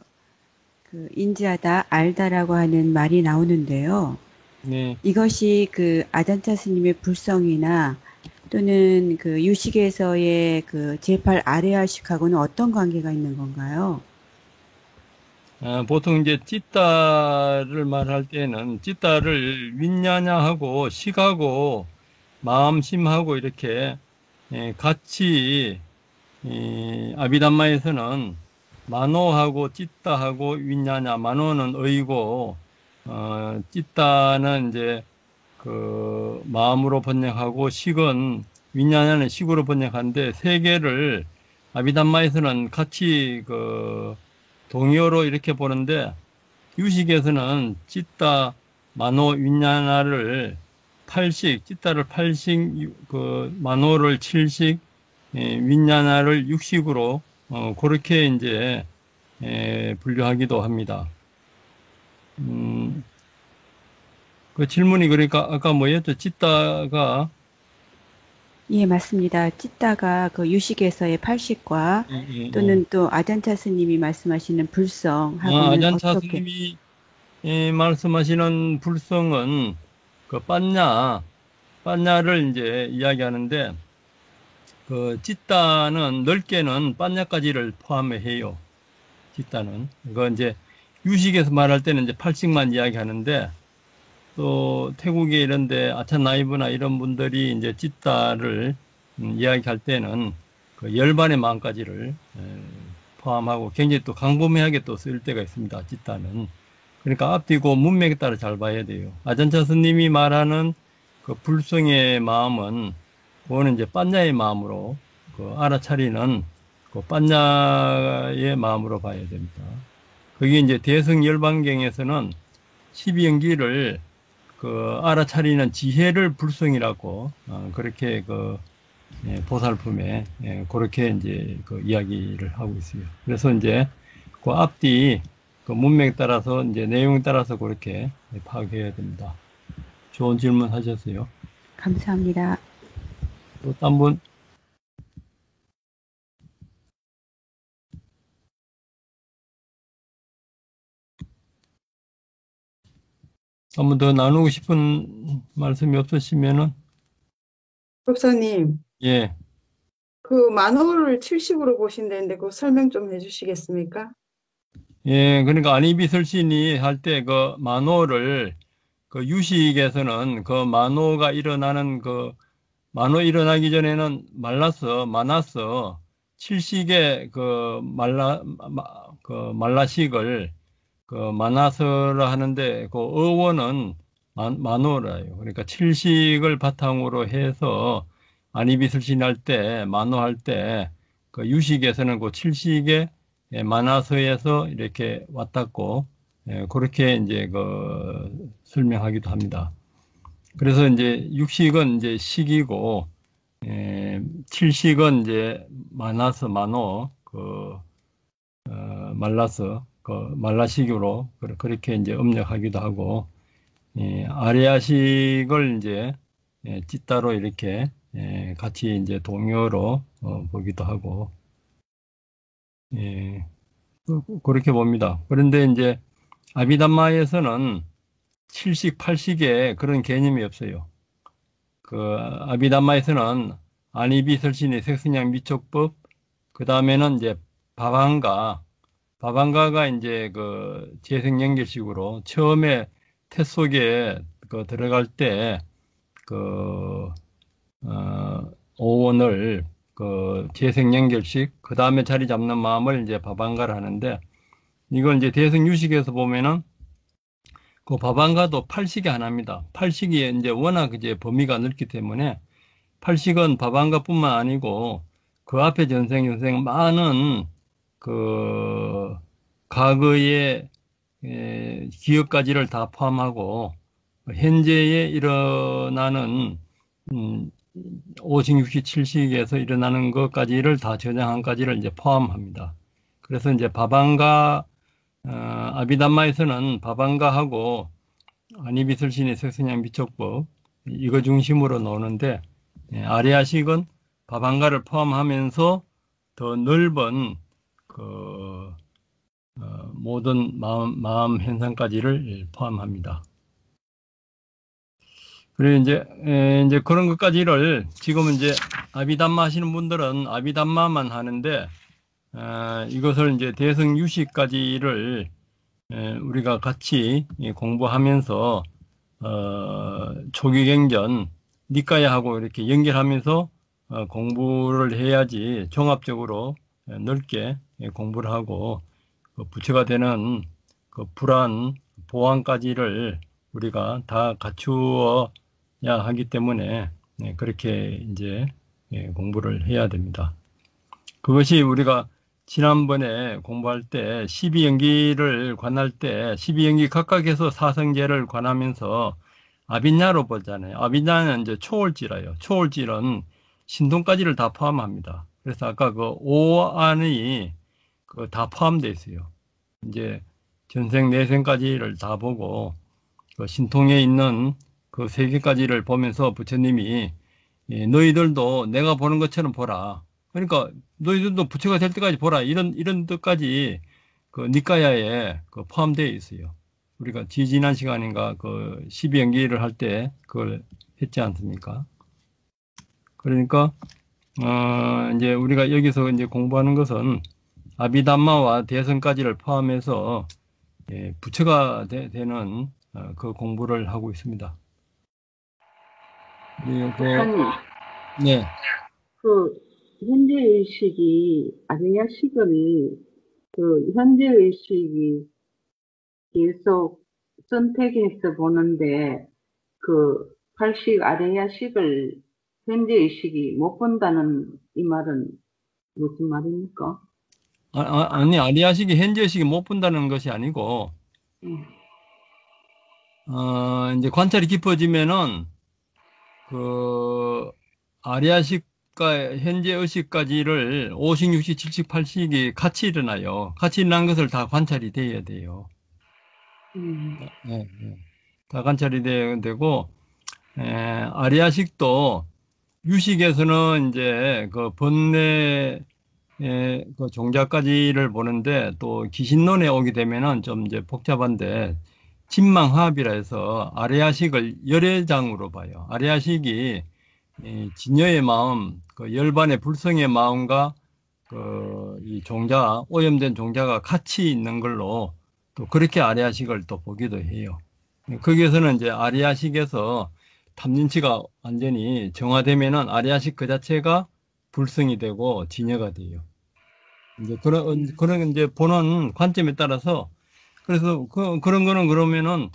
인지하다, 알다라고 하는 말이 나오는데요. 네. 이것이 그 아잔차 스님의 불성이나 또는 그 유식에서의 그 제8 아레아식하고는 어떤 관계가 있는 건가요? 보통 이제 찌따를 말할 때는 찌따를 윈냐냐하고 식하고 마음심하고 이렇게 같이 아비담마에서는 마노하고 찌따하고 윈냐냐, 마노는 의고 찌따는 이제 그 마음으로 번역하고 식은 윈냐냐는 식으로 번역하는데 세 개를 아비담마에서는 같이 그 동의어로 이렇게 보는데 유식에서는 찌따, 마노, 윈냐나를 8식, 찌따를 8식, 그 마노를 7식, 윈냐나를 6식으로 그렇게 이제 분류하기도 합니다. 그 질문이 그러니까 아까 뭐였죠? 찌따가 예, 맞습니다. 찌따가 그 유식에서의 팔식과 예, 예, 예. 또는 또 아잔차 스님이 말씀하시는 불성하고는 아잔차 어떻게, 스님이 말씀하시는 불성은 그 빤냐를 이제 이야기하는데 그 찌따는 넓게는 빤냐까지를 포함해 해요. 찌따는 이거 이제 유식에서 말할 때는 이제 팔식만 이야기하는데 또 태국에 이런데 아찬나이브나 이런 분들이 이제 찌따를 이야기할 때는 그 열반의 마음까지를 포함하고 굉장히 또 강범위하게 또 쓸 때가 있습니다. 찌따는. 그러니까 앞뒤고 문맥에 따라 잘 봐야 돼요. 아전차 스님이 말하는 그 불성의 마음은 그거는 이제 빤냐의 마음으로 그 알아차리는 그 빤냐의 마음으로 봐야 됩니다. 그게 이제 대승열반경에서는 12연기를 그 알아차리는 지혜를 불성이라고 그렇게 그 보살품에 그렇게 이제 그 이야기를 하고 있어요. 그래서 이제 그 앞뒤 그 문맥에 따라서 이제 내용에 따라서 그렇게 파악해야 됩니다. 좋은 질문 하셨어요. 감사합니다. 또 딴 분, 한 번 더 나누고 싶은 말씀이 없으시면은, 목사님, 예. 그 만호를 70으로 보신다는데 그 설명 좀 해주시겠습니까? 예, 그러니까 안이비설신이 할 때 그 만호를 그 유식에서는 그 만호가 일어나는 그 만호 일어나기 전에는 많았어. 칠식의 그 그 말라식을 그 만화서라 하는데 그 어원은 만호라요. 그러니까 칠식을 바탕으로 해서 안이비설신할 때 만호할 때 그 유식에서는 그 칠식의 만화서에서 이렇게 왔다고 그렇게 이제 그 설명하기도 합니다. 그래서 이제 육식은 이제 식이고 칠식은 이제 만화서 만호 말라서 그 말라식으로 그렇게 이제 음력하기도 하고 아레아식을 이제 찌따로 이렇게 같이 이제 동요로 보기도 하고 예, 그렇게 봅니다. 그런데 이제 아비담마에서는 칠식, 팔식에 그런 개념이 없어요. 그 아비담마에서는 안이비설신의 색신양 미촉법, 그 다음에는 이제 바방가가 이제 그 재생연결식으로 처음에 태 속에 그 들어갈 때 그 오원을 그 재생연결식 그 다음에 자리 잡는 마음을 이제 바방가를 하는데 이걸 이제 대승유식에서 보면은 그 바방가도 팔식이 하나입니다. 팔식이 이제 워낙 이제 범위가 넓기 때문에 팔식은 바방가뿐만 아니고 그 앞에 전생 많은 그 과거의 기억까지를 다 포함하고 현재에 일어나는 음, 5식, 6식, 7식에서 일어나는 것까지를 다 저장한까지를 이제 포함합니다. 그래서 이제 바방가 아비담마에서는 바방가하고 아니비설신의 색선양 미촉법 이거 중심으로 나오는데 아리아식은 바방가를 포함하면서 더 넓은 그 모든 마음 현상까지를 포함합니다. 그리고 이제 그런 것까지를 지금은 이제 아비담마 하시는 분들은 아비담마만 하는데, 이것을 이제 대성 유식까지를 우리가 같이 공부하면서 초기경전 니까야하고 이렇게 연결하면서 공부를 해야지 종합적으로 넓게 공부를 하고 부처가 되는 그 불안 보안까지를 우리가 다 갖추어야 하기 때문에 그렇게 이제 공부를 해야 됩니다. 그것이 우리가 지난번에 공부할 때 12연기를 관할 때 12연기 각각에서 사성제를 관하면서 아빈야로 보잖아요. 아빈야는 이제 초월지라요. 초월지는 신통까지를 다 포함합니다. 그래서 아까 그 오안이 다 포함되어 있어요. 이제 전생 내생까지를 다 보고 그 신통에 있는 그 세계까지를 보면서 부처님이 너희들도 내가 보는 것처럼 보라. 그러니까 너희들도 부처가 될 때까지 보라. 이런 뜻까지 그 니까야에 포함되어 있어요. 우리가 지난 시간인가 그 12연기를 할 때 그걸 했지 않습니까? 그러니까 이제 우리가 여기서 이제 공부하는 것은 아비담마와 대선까지를 포함해서 부처가 되는 그 공부를 하고 있습니다. 그리고 목사님, 네. 그 현재의식이 아리야식을 그 현재의식이 계속 선택해서 보는데 그 팔식 아리야식을 현재의식이 못 본다는 이 말은 무슨 말입니까? 아니, 아리아식이 현재의식이 못 본다는 것이 아니고, 예. 이제 관찰이 깊어지면은, 그, 아리아식과 현재의식까지를 5식, 6식, 7식, 8식이 같이 일어나요. 같이 일어난 것을 다 관찰이 돼야 돼요. 네, 네. 다 관찰이 되고, 아리아식도 유식에서는 이제 그 번뇌 그 종자까지를 보는데 또 기신론에 오게 되면은 좀 이제 복잡한데 진망합이라 해서 아레아식을 열애장으로 봐요. 아레아식이 진여의 마음, 그 열반의 불성의 마음과 이 종자, 오염된 종자가 같이 있는 걸로 또 그렇게 아레아식을 또 보기도 해요. 거기에서는 이제 아레아식에서 탐진치가 완전히 정화되면은 아레아식 그 자체가 불성이 되고 진여가 돼요. 이제 그런 이제 보는 관점에 따라서 그래서 그런 거는 그러면은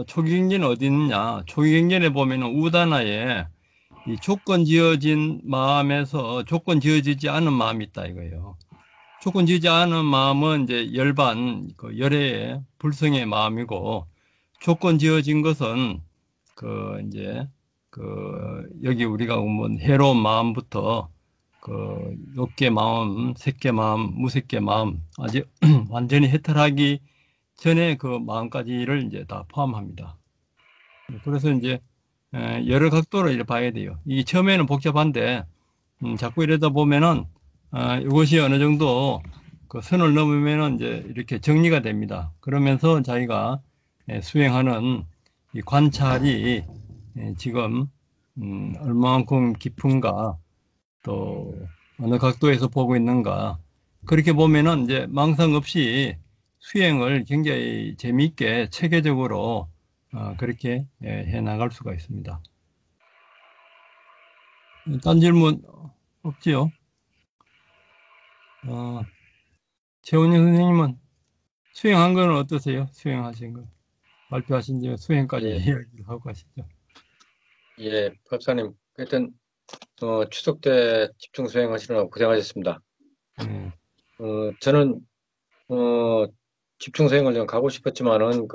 초기경전이 어디 있느냐? 초기경전에 보면은 우다나에 이 조건 지어진 마음에서 조건 지어지지 않은 마음이 있다 이거예요. 조건 지어지지 않은 마음은 이제 열반 그 열애의 불성의 마음이고 조건 지어진 것은 이제 여기 우리가 보면 해로운 마음부터 욕계 마음, 색계 마음, 무색계 마음 아주 완전히 해탈하기 전에 그 마음까지를 이제 다 포함합니다. 그래서 이제 여러 각도로 이렇게 봐야 돼요. 이 처음에는 복잡한데 자꾸 이러다 보면은 이것이 어느 정도 그 선을 넘으면은 이제 이렇게 정리가 됩니다. 그러면서 자기가 수행하는 이 관찰이 지금 얼마만큼 깊은가 또 어느 각도에서 보고 있는가 그렇게 보면은 이제 망상 없이 수행을 굉장히 재미있게 체계적으로 그렇게 해 나갈 수가 있습니다. 딴 질문 없지요? 최원영 선생님은 수행한 건 어떠세요? 수행하신 거 발표하신 지 수행까지 예, 이야기를 하고 가시죠. 예, 박사님. 하여튼, 추석 때 집중 수행하시느라 고생하셨습니다. 저는, 집중 수행을 좀 가고 싶었지만은,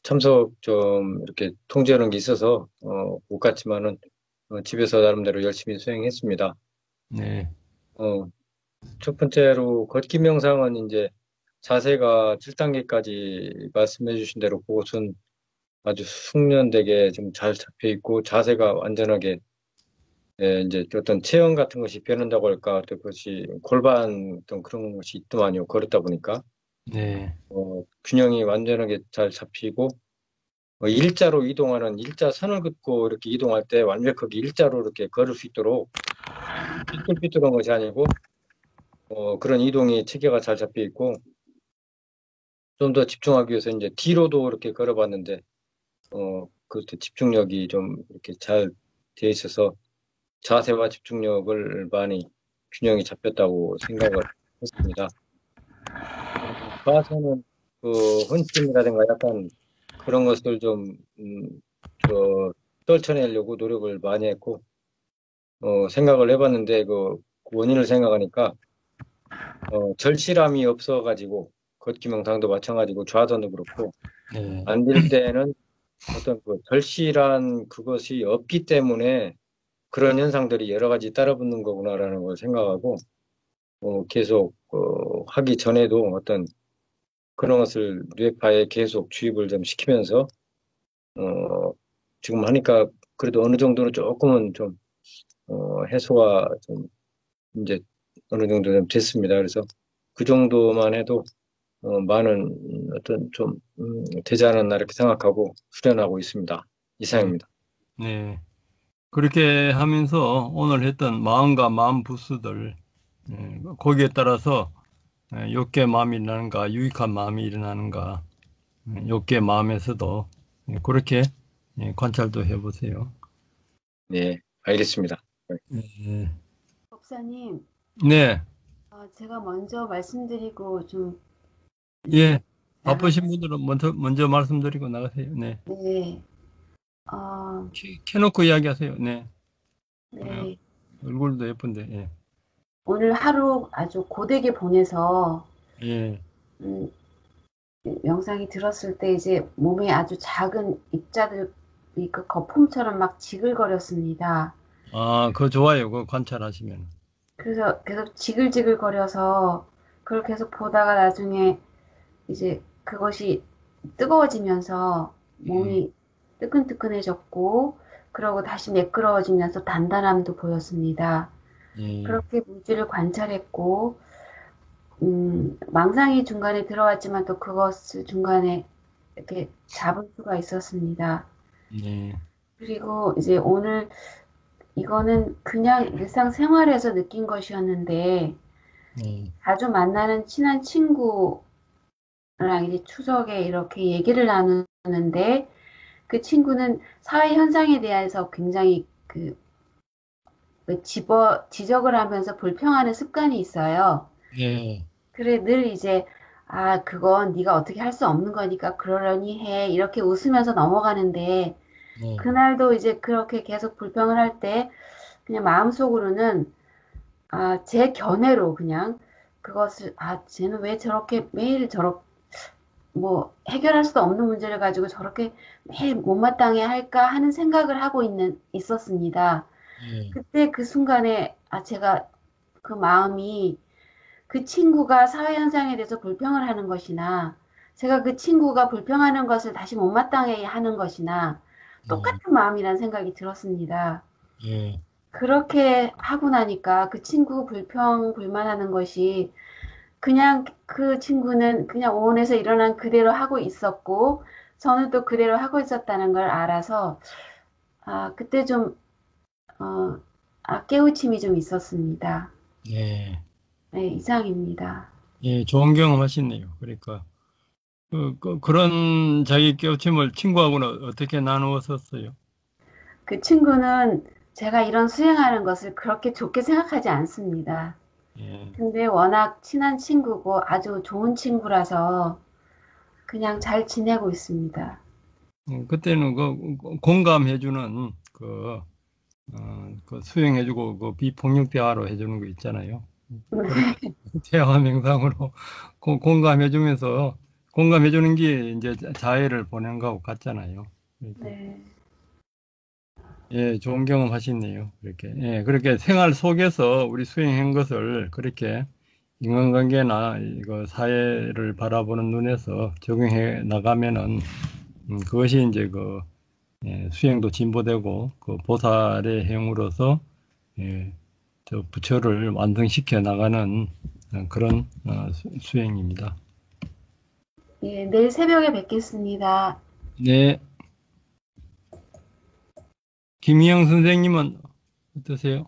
참석 좀 이렇게 통제하는 게 있어서, 못 갔지만은, 집에서 나름대로 열심히 수행했습니다. 네, 어, 첫 번째로 걷기 명상은 이제 자세가 7단계까지 말씀해 주신 대로 그것은 아주 숙련되게 좀 잘 잡혀 있고 자세가 완전하게 이제 어떤 체형 같은 것이 변한다고 할까 또 그것이 골반 어떤 그런 것이 있더만요. 걸었다 보니까 네, 균형이 완전하게 잘 잡히고 일자로 이동하는 일자선을 긋고 이렇게 이동할 때 완벽하게 일자로 이렇게 걸을 수 있도록 삐뚤삐뚤한 것이 아니고 그런 이동이 체계가 잘 잡혀 있고 좀 더 집중하기 위해서 이제 뒤로도 이렇게 걸어봤는데 그것도 집중력이 좀 이렇게 잘 돼 있어서 자세와 집중력을 많이 균형이 잡혔다고 생각을 했습니다. 좌선은 그 혼침이라든가 약간 그런 것을 좀 떨쳐내려고 노력을 많이 했고 생각을 해봤는데 그 원인을 생각하니까 절실함이 없어가지고 걷기명상도 마찬가지고 좌선도 그렇고 네. 안 될 때는 어떤 그 절실한 그것이 없기 때문에 그런 현상들이 여러 가지 따라붙는 거구나라는 걸 생각하고 계속 하기 전에도 어떤 그런 것을 뇌파에 계속 주입을 좀 시키면서 지금 하니까 그래도 어느 정도는 조금은 좀 해소가 좀 이제 어느 정도 좀 됐습니다. 그래서 그 정도만 해도 많은 어떤 좀 되지 않았나 이렇게 생각하고 수련하고 있습니다. 이상입니다. 네. 그렇게 하면서 오늘 했던 마음과 마음 부스들, 거기에 따라서 욕계 마음이 일어나는가, 유익한 마음이 일어나는가, 욕계 마음에서도 그렇게 관찰도 해보세요. 네, 알겠습니다. 네. 목사님, 네. 제가 먼저 말씀드리고 좀 예. 나가. 바쁘신 분들은 먼저 말씀드리고 나가세요. 네. 네, 어, 켜놓고 이야기하세요. 네. 네. 얼굴도 예쁜데, 예. 오늘 하루 아주 고되게 보내서 예. 음, 명상이 들었을 때 이제 몸에 아주 작은 입자들이 그 거품처럼 막 지글거렸습니다. 아, 그거 좋아요. 그거 관찰하시면. 그래서 계속 지글지글거려서 그걸 계속 보다가 나중에 이제 그것이 뜨거워지면서 몸이 뜨끈뜨끈해졌고 그러고 다시 매끄러워지면서 단단함도 보였습니다. 예. 그렇게 물질을 관찰했고 망상이 중간에 들어왔지만 또 그것을 중간에 이렇게 잡을 수가 있었습니다. 예. 그리고 이제 오늘 이거는 그냥 일상생활에서 느낀 것이었는데 예. 자주 만나는 친한 친구랑 이제 추석에 이렇게 얘기를 나누는데 그 친구는 사회 현상에 대해서 굉장히 지적을 하면서 불평하는 습관이 있어요. 예. 그래 늘 이제 그건 네가 어떻게 할 수 없는 거니까 그러려니 해 이렇게 웃으면서 넘어가는데 예. 그날도 이제 그렇게 계속 불평을 할 때 그냥 마음속으로는 제 견해로 그냥 그것을 쟤는 왜 저렇게 매일 뭐 해결할 수도 없는 문제를 가지고 저렇게 매일 못마땅해 할까 하는 생각을 하고 있었습니다. 예. 그때 그 순간에 제가 그 마음이 그 친구가 사회 현상에 대해서 불평을 하는 것이나 제가 그 친구가 불평하는 것을 다시 못마땅해 하는 것이나 똑같은 마음이라는 생각이 들었습니다. 예. 그렇게 하고 나니까 그 친구 불만하는 것이 그냥 그 친구는 그냥 오온에서 일어난 그대로 하고 있었고 저는 또 그대로 하고 있었다는 걸 알아서 그때 좀 깨우침이 좀 있었습니다. 예. 네, 이상입니다. 예, 좋은 경험 하시네요. 그러니까, 그런 자기 깨우침을 친구하고는 어떻게 나누었었어요? 그 친구는 제가 이런 수행하는 것을 그렇게 좋게 생각하지 않습니다. 예. 근데 워낙 친한 친구고 아주 좋은 친구라서 그냥 잘 지내고 있습니다. 그때는 공감해주는 그 수행해주고 그 비폭력 대화로 해주는 거 있잖아요. 대화 명상으로 공감해주면서 공감해주는 게 이제 자해를 보낸 거하고 같잖아요. 그러니까. 네. 예, 좋은 경험 하시네요. 그렇게. 예, 그렇게 생활 속에서 우리 수행한 것을 그렇게 인간관계나 이거 사회를 바라보는 눈에서 적용해 나가면은, 그것이 이제 수행도 진보되고, 그 보살의 행으로서, 예, 저 부처를 완성시켜 나가는 그런 수행입니다. 예, 내일 새벽에 뵙겠습니다. 네. 김희영 선생님은 어떠세요?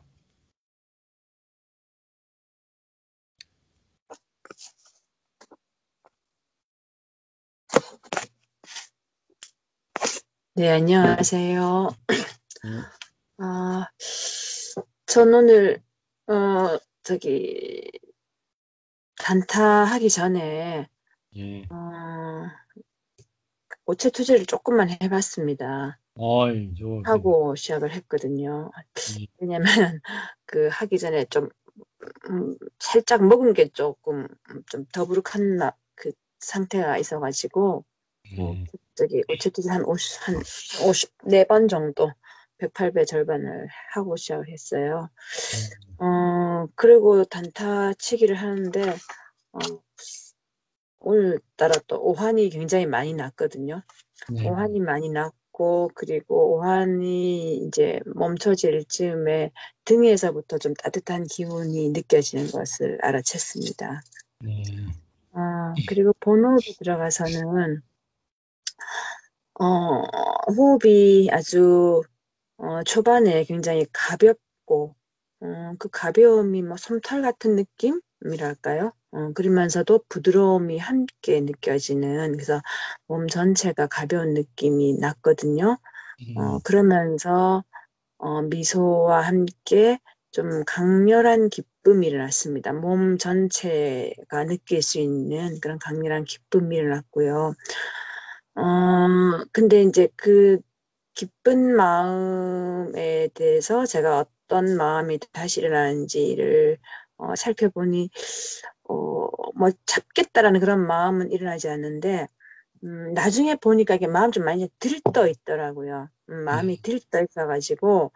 네, 안녕하세요. 예. 전 오늘, 저기, 단타하기 전에, 예. 오체 투자를 조금만 해봤습니다. 아이, 하고 시작을 했거든요. 예. 왜냐면, 하기 전에 좀, 살짝 먹은 게 조금, 좀 더부룩한 상태가 있어가지고, 예. 오체 투자 한 54번 정도, 108배 절반을 하고 시작을 했어요. 그리고 단타 치기를 하는데, 오늘따라 또 오한이 굉장히 많이 났거든요. 네. 오한이 많이 났고, 그리고 오한이 이제 멈춰질 즈음에 등에서부터 좀 따뜻한 기운이 느껴지는 것을 알아챘습니다. 네. 그리고 본호흡에 들어가서는, 호흡이 아주, 초반에 굉장히 가볍고, 그 가벼움이 뭐 솜털 같은 느낌이랄까요? 그러면서도 부드러움이 함께 느껴지는, 그래서 몸 전체가 가벼운 느낌이 났거든요. 그러면서, 미소와 함께 좀 강렬한 기쁨이 일어났습니다. 몸 전체가 느낄 수 있는 그런 강렬한 기쁨이 일어났고요. 근데 이제 그 기쁜 마음에 대해서 제가 어떤 마음이 다시 일어나는지를 살펴보니, 뭐 잡겠다라는 그런 마음은 일어나지 않는데, 나중에 보니까 이게 마음 좀 많이 들떠 있더라고요. 마음이 들떠 있어가지고,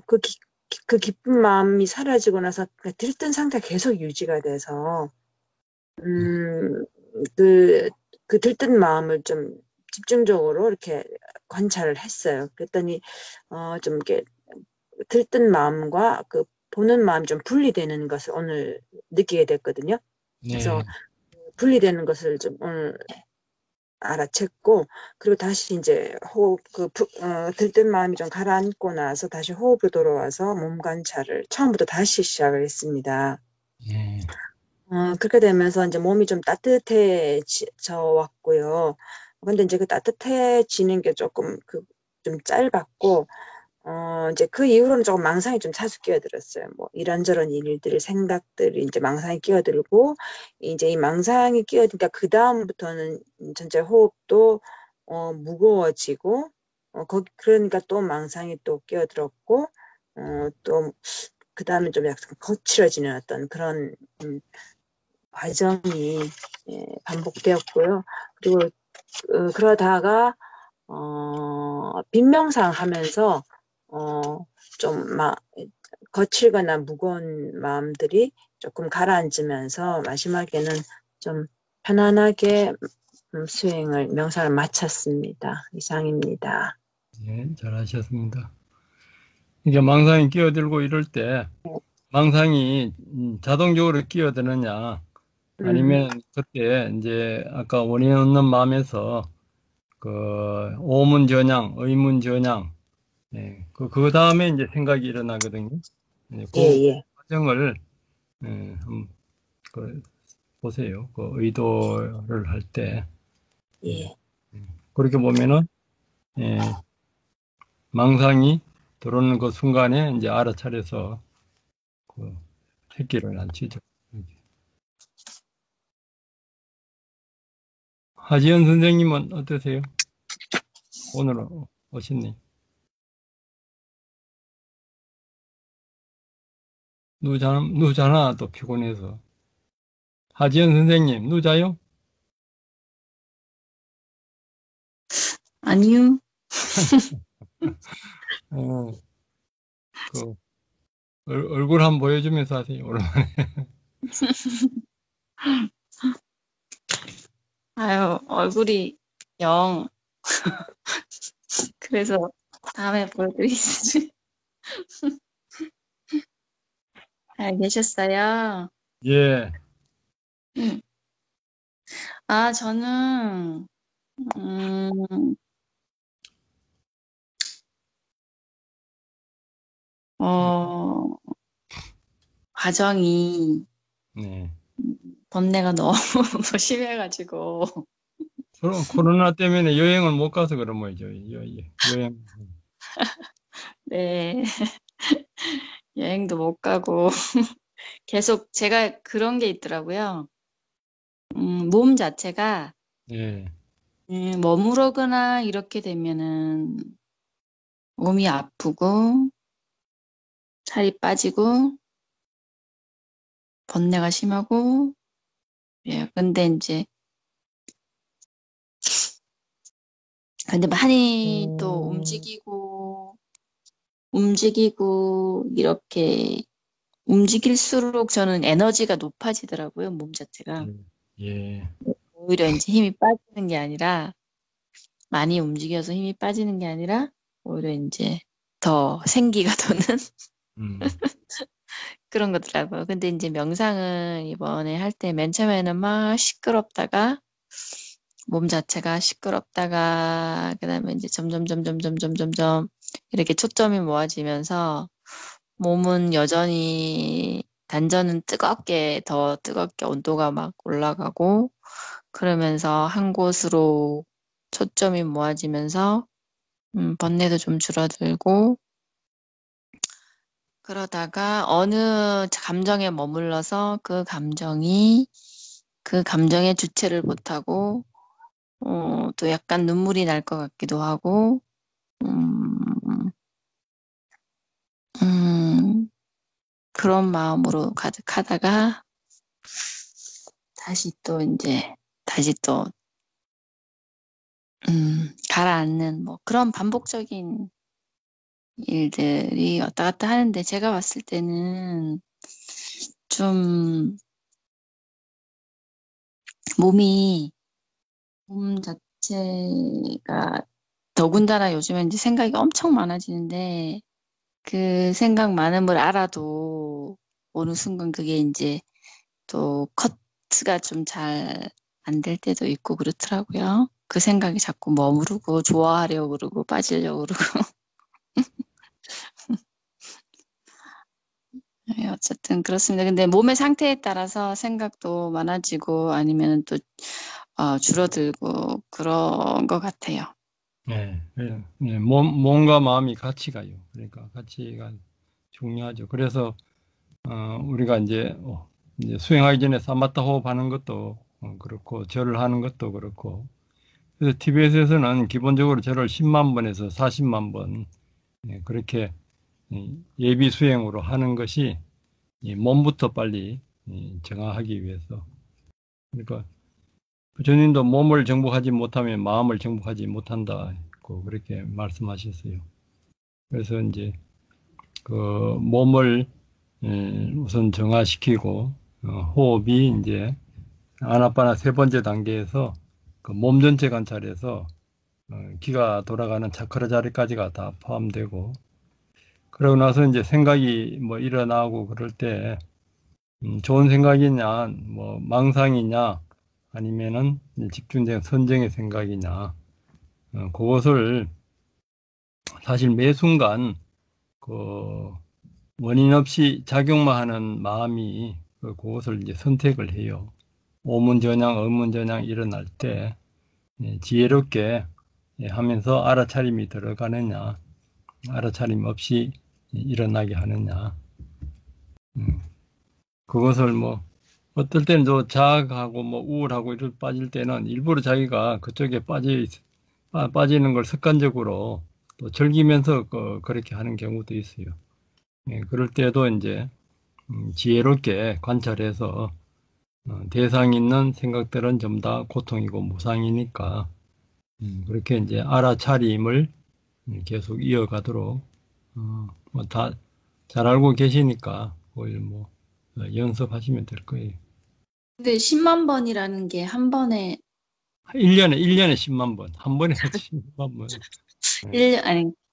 그 기쁜 마음이 사라지고 나서 그 들뜬 상태가 계속 유지가 돼서, 그 들뜬 마음을 좀 집중적으로 이렇게 관찰을 했어요. 그랬더니, 좀 이렇게 들뜬 마음과 그 보는 마음이 좀 분리되는 것을 오늘 느끼게 됐거든요. 그래서 분리되는 것을 좀 오늘 알아챘고, 그리고 다시 이제 들뜬 마음이 좀 가라앉고 나서 다시 호흡으로 돌아와서 몸 관찰을 처음부터 다시 시작을 했습니다. 그렇게 되면서 이제 몸이 좀 따뜻해져 왔고요. 근데 이제 그 따뜻해지는 게 조금 좀 짧았고, 이제 그 이후로는 조금 망상이 좀 자주 끼어들었어요. 뭐 이런저런 일들이, 생각들이 이제 망상이 끼어들고, 이제 이 망상이 끼어드니까 그 다음부터는 전체 호흡도 무거워지고, 그러니까 또 망상이 또 끼어들었고, 또 그 다음에 좀 약간 거칠어지는 어떤 그런 과정이 반복되었고요. 그리고 그러다가 빈명상 하면서 좀 거칠거나 무거운 마음들이 조금 가라앉으면서 마지막에는 좀 편안하게 명상을 마쳤습니다. 이상입니다. 네, 잘하셨습니다. 이게 망상이 끼어들고 이럴 때 망상이 자동적으로 끼어드느냐 아니면 그때 이제 아까 원인 없는 마음에서 그 오문전향, 의문전향 그 다음에 이제 생각이 일어나거든요. 그 과정을 한번 보세요. 그 의도를 할 때 그렇게 보면은 망상이 들어오는 그 순간에 이제 알아차려서 그 새끼를 안 치죠. 하지연 선생님은 어떠세요? 오늘 오셨니? 누잖아, 또 피곤해서. 하지연 선생님, 누자요? 아니요. 그 얼굴 한번 보여주면서 하세요. 오랜만에. 아유, 얼굴이 영. 그래서 다음에 보여드리겠습니다. 잘 계셨어요? 예. 저는, 과정이 네. 번뇌가 너무 심해가지고. 코로나 때문에 여행을 못 가서 그런 거죠. 여행. 네. 여행도 못 가고. 계속 제가 그런 게 있더라고요. 몸 자체가 예. 머무르거나 이렇게 되면은 몸이 아프고 살이 빠지고 번뇌가 심하고. 예. 근데 많이 또 움직이고 이렇게 움직일수록 저는 에너지가 높아지더라고요, 몸 자체가. 예. 오히려 이제 힘이 빠지는 게 아니라, 많이 움직여서 힘이 빠지는 게 아니라, 오히려 이제 더 생기가 도는 음. 그런 거더라고요. 근데 이제 명상은 이번에 할 때 맨 처음에는 막 시끄럽다가, 몸 자체가 시끄럽다가, 그 다음에 이제 점점 이렇게 초점이 모아지면서 몸은 여전히 단전은 더 뜨겁게 온도가 막 올라가고 그러면서 한 곳으로 초점이 모아지면서 번뇌도 좀 줄어들고 그러다가 어느 감정에 머물러서 그 감정의 주체를 못하고 또 약간 눈물이 날 것 같기도 하고 음, 음, 그런 마음으로 가득하다가 다시 또 가라앉는 뭐 그런 반복적인 일들이 왔다 갔다 하는데 제가 봤을 때는 좀 몸 자체가 더군다나 요즘에 이제 생각이 엄청 많아지는데 그 생각 많음을 알아도 어느 순간 그게 이제 또 커트가 좀 잘 안 될 때도 있고 그렇더라고요. 그 생각이 자꾸 머무르고 좋아하려고 그러고 빠지려고 그러고. 네, 어쨌든 그렇습니다. 근데 몸의 상태에 따라서 생각도 많아지고 아니면 또 줄어들고 그런 것 같아요. 네. 네. 몸과 마음이 같이 가요. 그러니까 같이가 중요하죠. 그래서 우리가 이제 수행하기 전에 사마타 호흡하는 것도 그렇고 절을 하는 것도 그렇고 그래서 티베트에서는 기본적으로 절을 10만 번에서 40만 번 그렇게 예비 수행으로 하는 것이 이 몸부터 빨리 정화하기 위해서. 그러니까 부처님도 몸을 정복하지 못하면 마음을 정복하지 못한다고 그렇게 말씀하셨어요. 그래서 이제 그 몸을 우선 정화시키고 호흡이 이제 아나파나 세 번째 단계에서 그 몸 전체 관찰해서 기가 돌아가는 차크라 자리까지가 다 포함되고 그러고 나서 이제 생각이 뭐 일어나고 그럴 때 좋은 생각이냐 뭐 망상이냐 아니면은 집중된 선정의 생각이냐 그것을 사실 매 순간 그 원인 없이 작용만 하는 마음이 그것을 이제 선택을 해요. 오문전향, 의문전향 일어날 때 지혜롭게 하면서 알아차림이 들어가느냐, 알아차림 없이 일어나게 하느냐. 그것을 뭐 어떨 때는 또 자학하고 뭐 우울하고 이렇게 빠질 때는 일부러 자기가 그쪽에 빠지는 걸 습관적으로 또 즐기면서 그렇게 하는 경우도 있어요. 그럴 때도 이제 지혜롭게 관찰해서 대상 있는 생각들은 전부 다 고통이고 무상이니까 그렇게 이제 알아차림을 계속 이어가도록 뭐 다 잘 알고 계시니까 오히려 뭐 연습하시면 될 거예요. 근데 10만 번이라는 게 한 번에 1년에 10만 번. 한 번에 10만 번.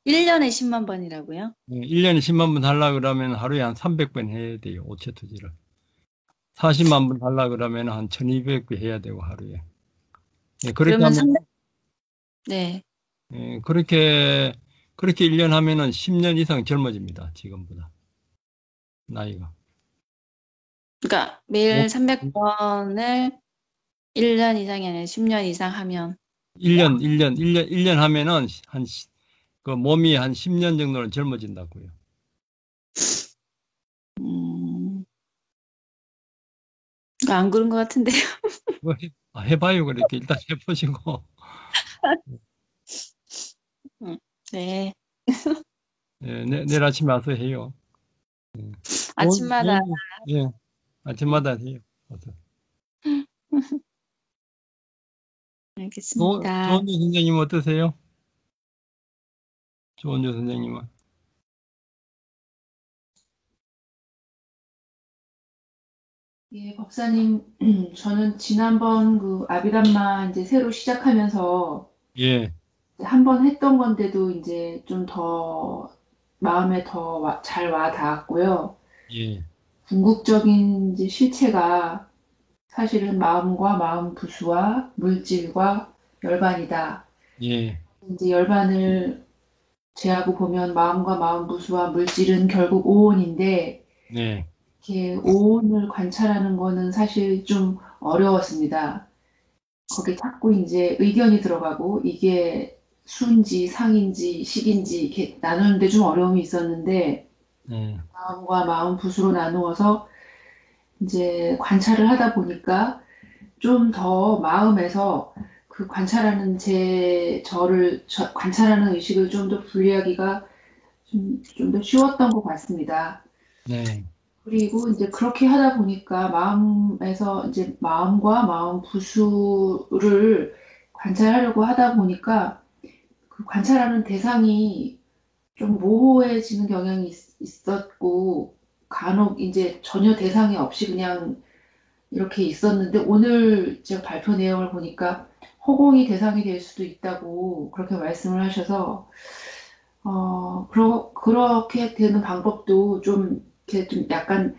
1년에 10만 번이라고요? 1년에 10만 번 하려고 그러면 하루에 한 300번 해야 돼요. 오체 투지를. 40만 번 하려고 그러면 한 1200번 해야 되고 하루에. 그렇게 그러면 하면 네. 그렇게 그렇게 1년 하면은 10년 이상 젊어집니다. 지금보다. 나이가. 그러니까 오, 매일 300번을 1년 이상이 아니라 10년 이상 하면 1년 하면은 그 몸이 한 10년 정도는 젊어진다고요. 안 그런 것 같은데요. 뭐 해봐요. 그렇게 일단 해보시고. 네. 예, 내일 아침에 와서 해요. 예. 아침마다 예, 아침마다 해요. 와서. 알겠습니다. 조은주 선생님 어떠세요? 조은주 선생님은? 예, 법사님, 저는 지난번 그 아비담마 이제 새로 시작하면서 예, 한 번 했던 건데도 이제 좀 더 마음에 더 잘 와 닿았고요. 예, 궁극적인 이제 실체가 사실은 마음과 마음 부수와 물질과 열반이다. 예, 이제 열반을 제하고 보면 마음과 마음 부수와 물질은 결국 오온인데 네, 이렇게 오온을 관찰하는 거는 사실 좀 어려웠습니다. 거기에 자꾸 이제 의견이 들어가고 이게 수인지 상인지 식인지 이렇게 나누는데 좀 어려움이 있었는데 네, 마음과 마음 붓으로 나누어서 이제 관찰을 하다 보니까 좀 더 마음에서 그 관찰하는 관찰하는 의식을 좀 더 분리하기가 좀 더 쉬웠던 것 같습니다. 네, 그리고 이제 그렇게 하다 보니까 마음에서 이제 마음과 마음 부수를 관찰하려고 하다 보니까 그 관찰하는 대상이 좀 모호해지는 경향이 있었고 간혹 이제 전혀 대상이 없이 그냥 이렇게 있었는데 오늘 제가 발표 내용을 보니까 허공이 대상이 될 수도 있다고 그렇게 말씀을 하셔서 그렇게 되는 방법도 좀 이렇게 좀 약간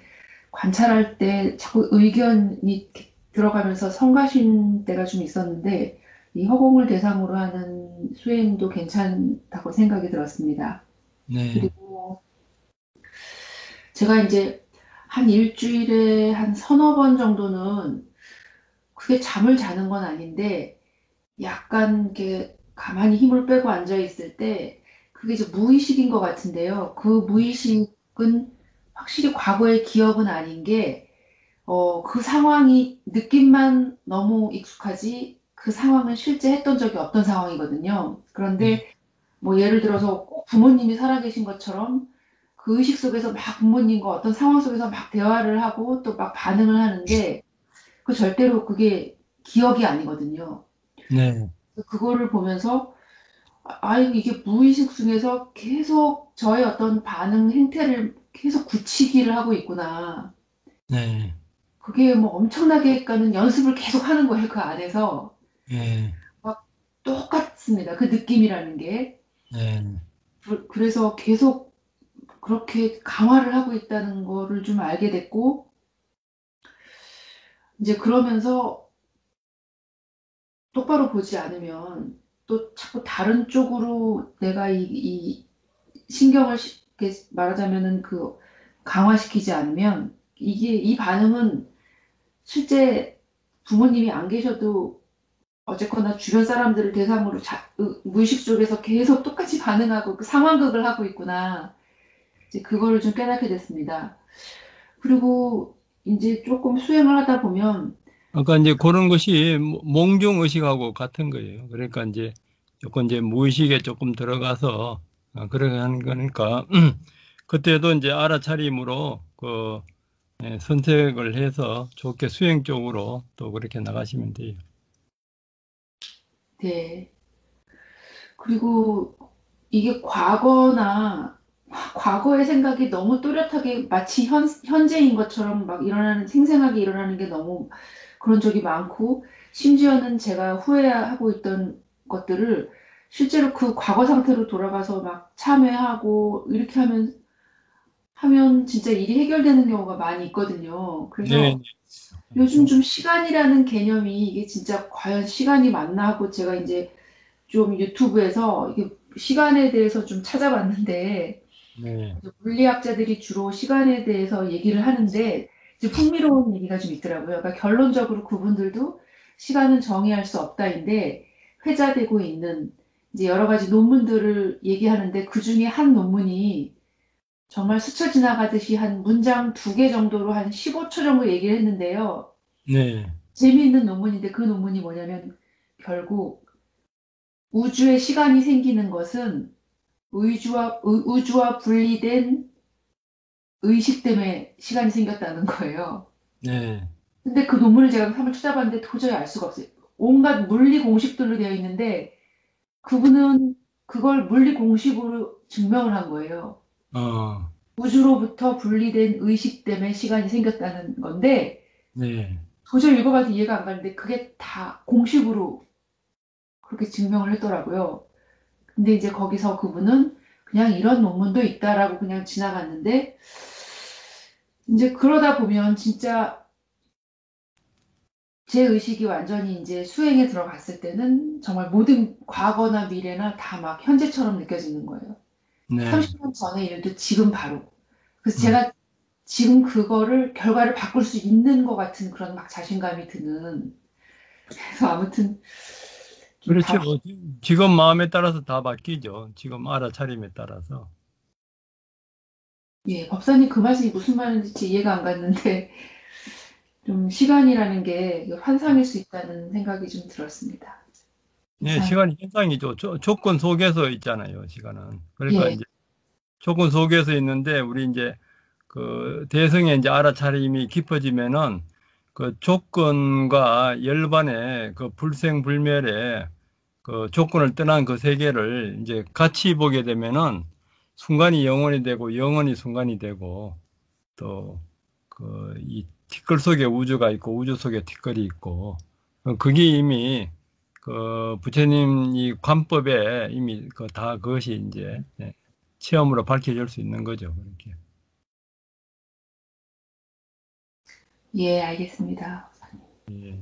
관찰할 때 자꾸 의견이 들어가면서 성가신 때가 좀 있었는데 이 허공을 대상으로 하는 수행도 괜찮다고 생각이 들었습니다. 네, 그리고 제가 이제 한 일주일에 한 서너 번 정도는 그게 잠을 자는 건 아닌데 약간 이렇게 가만히 힘을 빼고 앉아 있을 때 그게 이제 무의식인 것 같은데요. 그 무의식은 확실히 과거의 기억은 아닌 게 그 상황이 느낌만 너무 익숙하지 그 상황은 실제 했던 적이 없던 상황이거든요. 네, 그런데 뭐 예를 들어서 꼭 부모님이 살아계신 것처럼 그 의식 속에서 막 부모님과 어떤 상황 속에서 막 대화를 하고 또 막 반응을 하는데 그 절대로 그게 기억이 아니거든요. 네, 그거를 보면서 아유 이게 무의식 중에서 계속 저의 어떤 반응 행태를 계속 굳히기를 하고 있구나. 네, 그게 뭐 엄청나게 가는 연습을 계속 하는 거예요, 그 안에서. 네, 막 똑같습니다. 그 느낌이라는 게. 네, 그래서 계속 그렇게 강화를 하고 있다는 거를 좀 알게 됐고, 이제 그러면서 똑바로 보지 않으면 또 자꾸 다른 쪽으로 내가 이 신경을 이렇게 말하자면은 그 강화시키지 않으면 이게 이 반응은 실제 부모님이 안 계셔도 어쨌거나 주변 사람들을 대상으로 무의식 쪽에서 계속 똑같이 반응하고 그 상황극을 하고 있구나. 이제 그거를 좀 깨닫게 됐습니다. 그리고 이제 조금 수행을 하다 보면 그러니까 이제 그런 것이 몽중 의식하고 같은 거예요. 그러니까 이제 조금 이제 무의식에 조금 들어가서 그렇게 하는 거니까 그때도 이제 알아차림으로 선택을 해서 좋게 수행 쪽으로 또 그렇게 나가시면 돼요. 네. 그리고 이게 과거의 생각이 너무 또렷하게 마치 현재인 것처럼 막 생생하게 일어나는 게 너무 그런 적이 많고, 심지어는 제가 후회하고 있던 것들을 실제로 그 과거 상태로 돌아가서 막 참회하고 이렇게 하면 진짜 일이 해결되는 경우가 많이 있거든요. 네, 그래서 요즘 좀 시간이라는 개념이 이게 진짜 과연 시간이 맞나 하고 제가 이제 좀 유튜브에서 이게 시간에 대해서 좀 찾아봤는데 네. 물리학자들이 주로 시간에 대해서 얘기를 하는데 이제 흥미로운 얘기가 좀 있더라고요. 그러니까 결론적으로 그분들도 시간은 정의할 수 없다인데 회자되고 있는 이제 여러 가지 논문들을 얘기하는데 그 중에 한 논문이 정말 스쳐 지나가듯이 한 문장 2개 정도로 한 15초 정도 얘기를 했는데요. 네. 재미있는 논문인데 그 논문이 뭐냐면 결국 우주에 시간이 생기는 것은 우주와 분리된 의식 때문에 시간이 생겼다는 거예요. 네. 근데 그 논문을 제가 한번 찾아봤는데 도저히 알 수가 없어요. 온갖 물리 공식들로 되어 있는데 그분은 그걸 물리 공식으로 증명을 한 거예요. 어, 우주로부터 분리된 의식 때문에 시간이 생겼다는 건데 네. 도저히 읽어봐도 이해가 안 가는데 그게 다 공식으로 그렇게 증명을 했더라고요. 근데 이제 거기서 그분은 그냥 이런 논문도 있다라고 그냥 지나갔는데 이제 그러다 보면 진짜 제 의식이 완전히 이제 수행에 들어갔을 때는 정말 모든 과거나 미래나 다 막 현재처럼 느껴지는 거예요. 네. 30년 전의 일도 지금 바로. 그래서 음. 제가 지금 그거를 결과를 바꿀 수 있는 것 같은 그런 막 자신감이 드는. 그래서 아무튼 좀 그렇죠. 다, 지금 마음에 따라서 다 바뀌죠. 지금 알아차림에 따라서. 예, 법사님 그 말씀이 무슨 말인지 이해가 안 갔는데 좀 시간이라는 게 환상일 수 있다는 생각이 좀 들었습니다. 네, 이상, 시간이 현상이죠. 조건 속에서 있잖아요, 시간은. 그러니까 예, 이제 조건 속에서 있는데 우리 이제 그 대성의 이제 알아차림이 깊어지면은 그 조건과 열반의 그 불생불멸의 그 조건을 떠난 그 세계를 이제 같이 보게 되면은 순간이 영원이 되고 영원이 순간이 되고 또 그 이 티끌 속에 우주가 있고 우주 속에 티끌이 있고 그게 이미 그 부처님 이 관법에 이미 그 다 그것이 이제 체험으로 밝혀질 수 있는 거죠. 그렇게. 예, 알겠습니다. 예.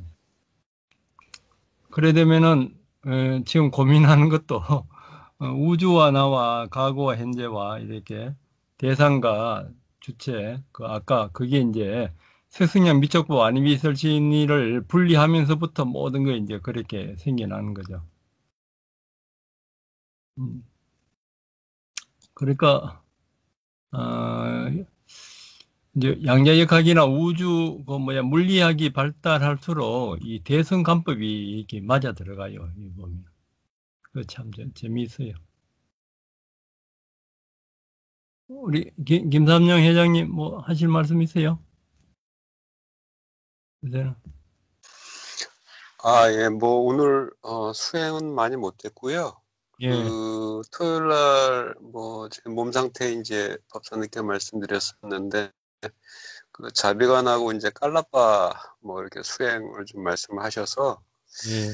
그래 되면은 지금 고민하는 것도 우주와 나와 과거와 현재와 이렇게 대상과 주체 그 아까 그게 이제 스승냥 미적보 아니미설신이를 분리하면서부터 모든 게 이제 그렇게 생겨나는 거죠. 그러니까 이제 양자역학이나 우주 그 뭐야 물리학이 발달할수록 이 대성관법이 이렇게 맞아 들어가요. 이 보면 그 참 재미있어요. 우리 김삼영 회장님 뭐 하실 말씀 있어요? 이제는. 예, 뭐, 오늘, 수행은 많이 못했고요. 예, 토요일 날, 뭐, 제 몸 상태 이제 법사님께 말씀드렸었는데, 그 자비관하고 이제 깔라빠, 뭐, 이렇게 수행을 좀 말씀하셔서, 예,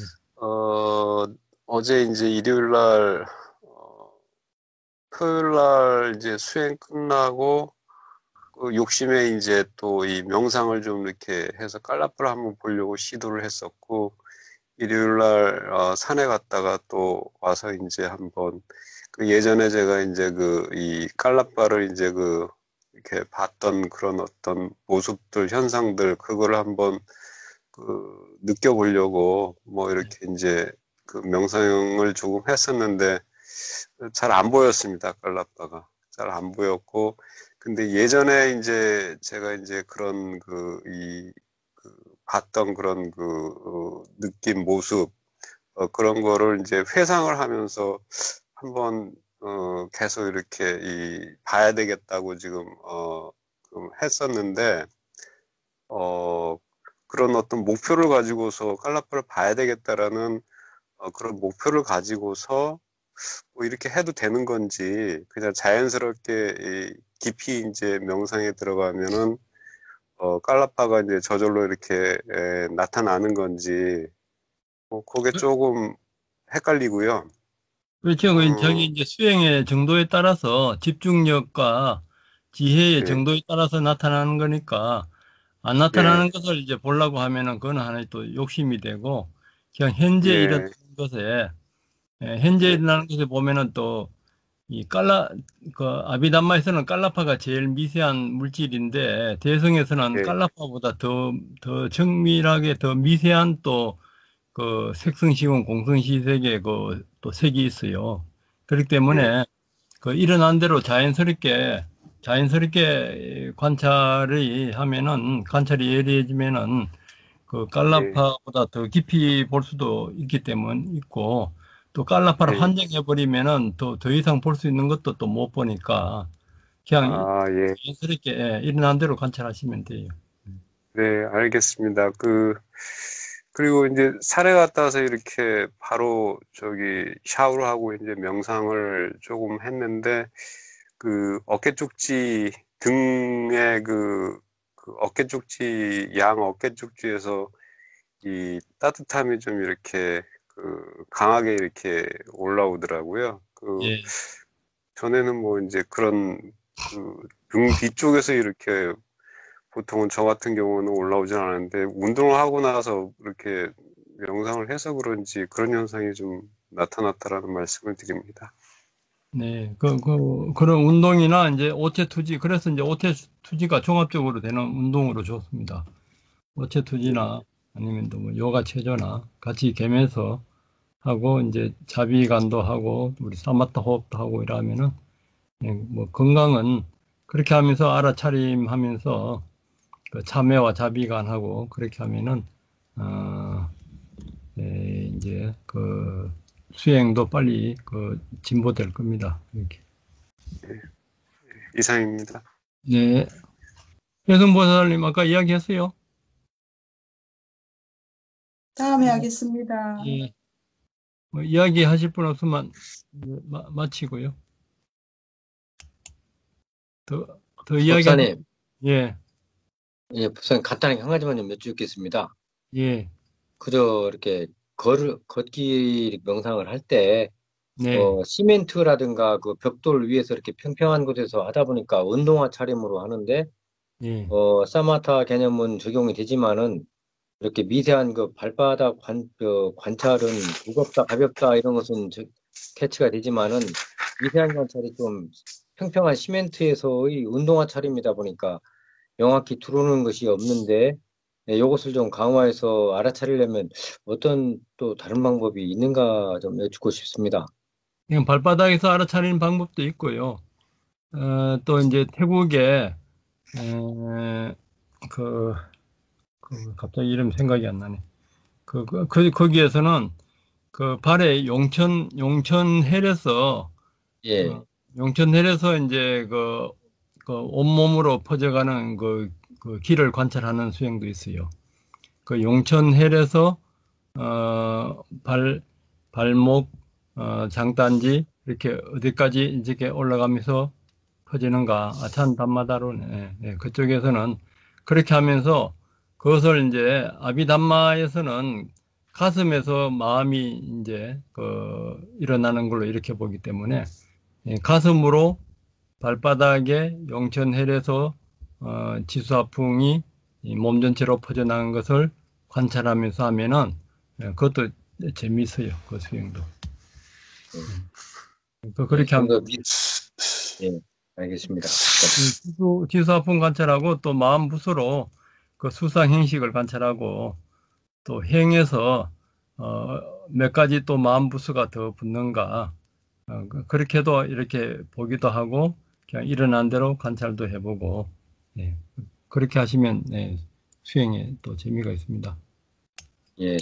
어제 이제 일요일 날, 토요일 날 이제 수행 끝나고, 그 욕심에 이제 또 이 명상을 좀 이렇게 해서 깔라빠를 한번 보려고 시도를 했었고, 일요일 날 산에 갔다가 또 와서 이제 한번 그 예전에 제가 이제 그 이 깔라빠를 이제 그 이렇게 봤던 그런 어떤 모습들 현상들 그거를 한번 그 느껴보려고 뭐 이렇게 이제 그 명상을 조금 했었는데 잘 안 보였습니다. 깔라빠가 잘 안 보였고 근데 예전에 이제 제가 이제 그런 봤던 그런 느낌, 모습, 그런 거를 이제 회상을 하면서 한번, 계속 이렇게 봐야 되겠다고 지금, 좀 했었는데, 그런 어떤 목표를 가지고서 깔라파를 봐야 되겠다라는, 그런 목표를 가지고서 뭐 이렇게 해도 되는 건지, 그냥 자연스럽게 깊이 이제 명상에 들어가면은, 깔라파가 이제 저절로 이렇게 나타나는 건지, 그게 조금 헷갈리고요. 그렇죠. 저기 어, 이제 수행의 정도에 따라서 집중력과 지혜의 예, 정도에 따라서 나타나는 거니까 안 예, 나타나는 것을 이제 보려고 하면은 그건 하나의 또 욕심이 되고 그냥 현재 예, 일어나는 것에 현재 네. 일어나는 것을 보면은 또 이 아비담마에서는 깔라파가 제일 미세한 물질인데 대성에서는 네. 깔라파보다 더 정밀하게 더 미세한 또 그 색성시공 공성시색의 또 색이 있어요. 그렇기 네. 때문에 그 일어난 대로 자연스럽게 관찰이 예리해지면은 그 네. 깔라파보다 더 깊이 볼 수도 있기 때문 있고 또 깔라파를 네. 한정해 버리면은 더 이상 볼 수 있는 것도 또 못 보니까 그냥 아, 예. 자연스럽게 일어난 대로 관찰하시면 돼요. 네, 알겠습니다. 그리고 이제 산에 갔다 와서 이렇게 바로 샤워를 하고 이제 명상을 조금 했는데, 어깨 쪽지, 등에 어깨 쪽지, 양 어깨 쪽지에서 이 따뜻함이 좀 이렇게, 강하게 이렇게 올라오더라고요. 예. 전에는 뭐 이제 그런, 등 뒤쪽에서 이렇게 보통은 저 같은 경우는 올라오진 않았는데 운동을 하고 나서 이렇게 명상을 해서 그런지 그런 현상이 좀 나타났다라는 말씀을 드립니다. 네, 그런 운동이나 이제 오체투지, 그래서 이제 오체투지가 종합적으로 되는 운동으로 좋습니다. 오체투지나 아니면 또 뭐 요가 체조나 같이 겸해서 하고 이제 자비관도 하고 우리 사마타 호흡도 하고 이러면은 뭐 건강은 그렇게 하면서 알아차림하면서 그 참회와 자비관하고 그렇게 하면은 이제 그 수행도 빨리 진보될 겁니다. 이렇게. 이상입니다. 네. 혜승보살님 아까 이야기했어요? 다음에 하겠습니다. 예. 뭐 이야기하실 분 없으면 마치고요. 더 이야기. 목사님, 예, 예, 목사님 간단하게 한 가지만 좀 여쭙겠습니다. 예, 그저 이렇게 걷기 명상을 할 때, 네, 시멘트라든가 그 벽돌 위에서 이렇게 평평한 곳에서 하다 보니까 운동화 차림으로 하는데, 예, 사마타 개념은 적용이 되지만은 이렇게 미세한 그 발바닥 관찰은 무겁다, 가볍다 이런 것은 캐치가 되지만은 미세한 관찰이 좀 평평한 시멘트에서의 운동화 차림이다 보니까 명확히 들어오는 것이 없는데 이것을 좀 강화해서 알아차리려면 어떤 또 다른 방법이 있는가 좀 여쭙고 싶습니다. 그냥 발바닥에서 알아차리는 방법도 있고요. 또 이제 태국에 에, 그, 갑자기 이름 생각이 안 나네. 거기에서는 그 발에 용천헬에서 예, 용천헬에서 이제 그 온몸으로 퍼져가는 그 길을 관찰하는 수행도 있어요. 그 용천헬에서 발목, 장단지 이렇게 어디까지 이렇게 올라가면서 퍼지는가 아찬 담마다로네. 네, 그쪽에서는 그렇게 하면서 그것을 이제 아비담마에서는 가슴에서 마음이 이제 일어나는 걸로 이렇게 보기 때문에 가슴으로 발바닥에 용천헬에서 지수화풍이 몸 전체로 퍼져나간 것을 관찰하면서 하면은 그것도 재미있어요. 그 수행도. 그렇게 하면 예, 알겠습니다. 지수화풍 관찰하고 또 마음 붓으로 그 수상 행식을 관찰하고 또 행해서 몇 가지 또 마음 부수가 더 붙는가 그렇게도 이렇게 보기도 하고 그냥 일어난 대로 관찰도 해보고 그렇게 하시면 수행에 또 재미가 있습니다. 예,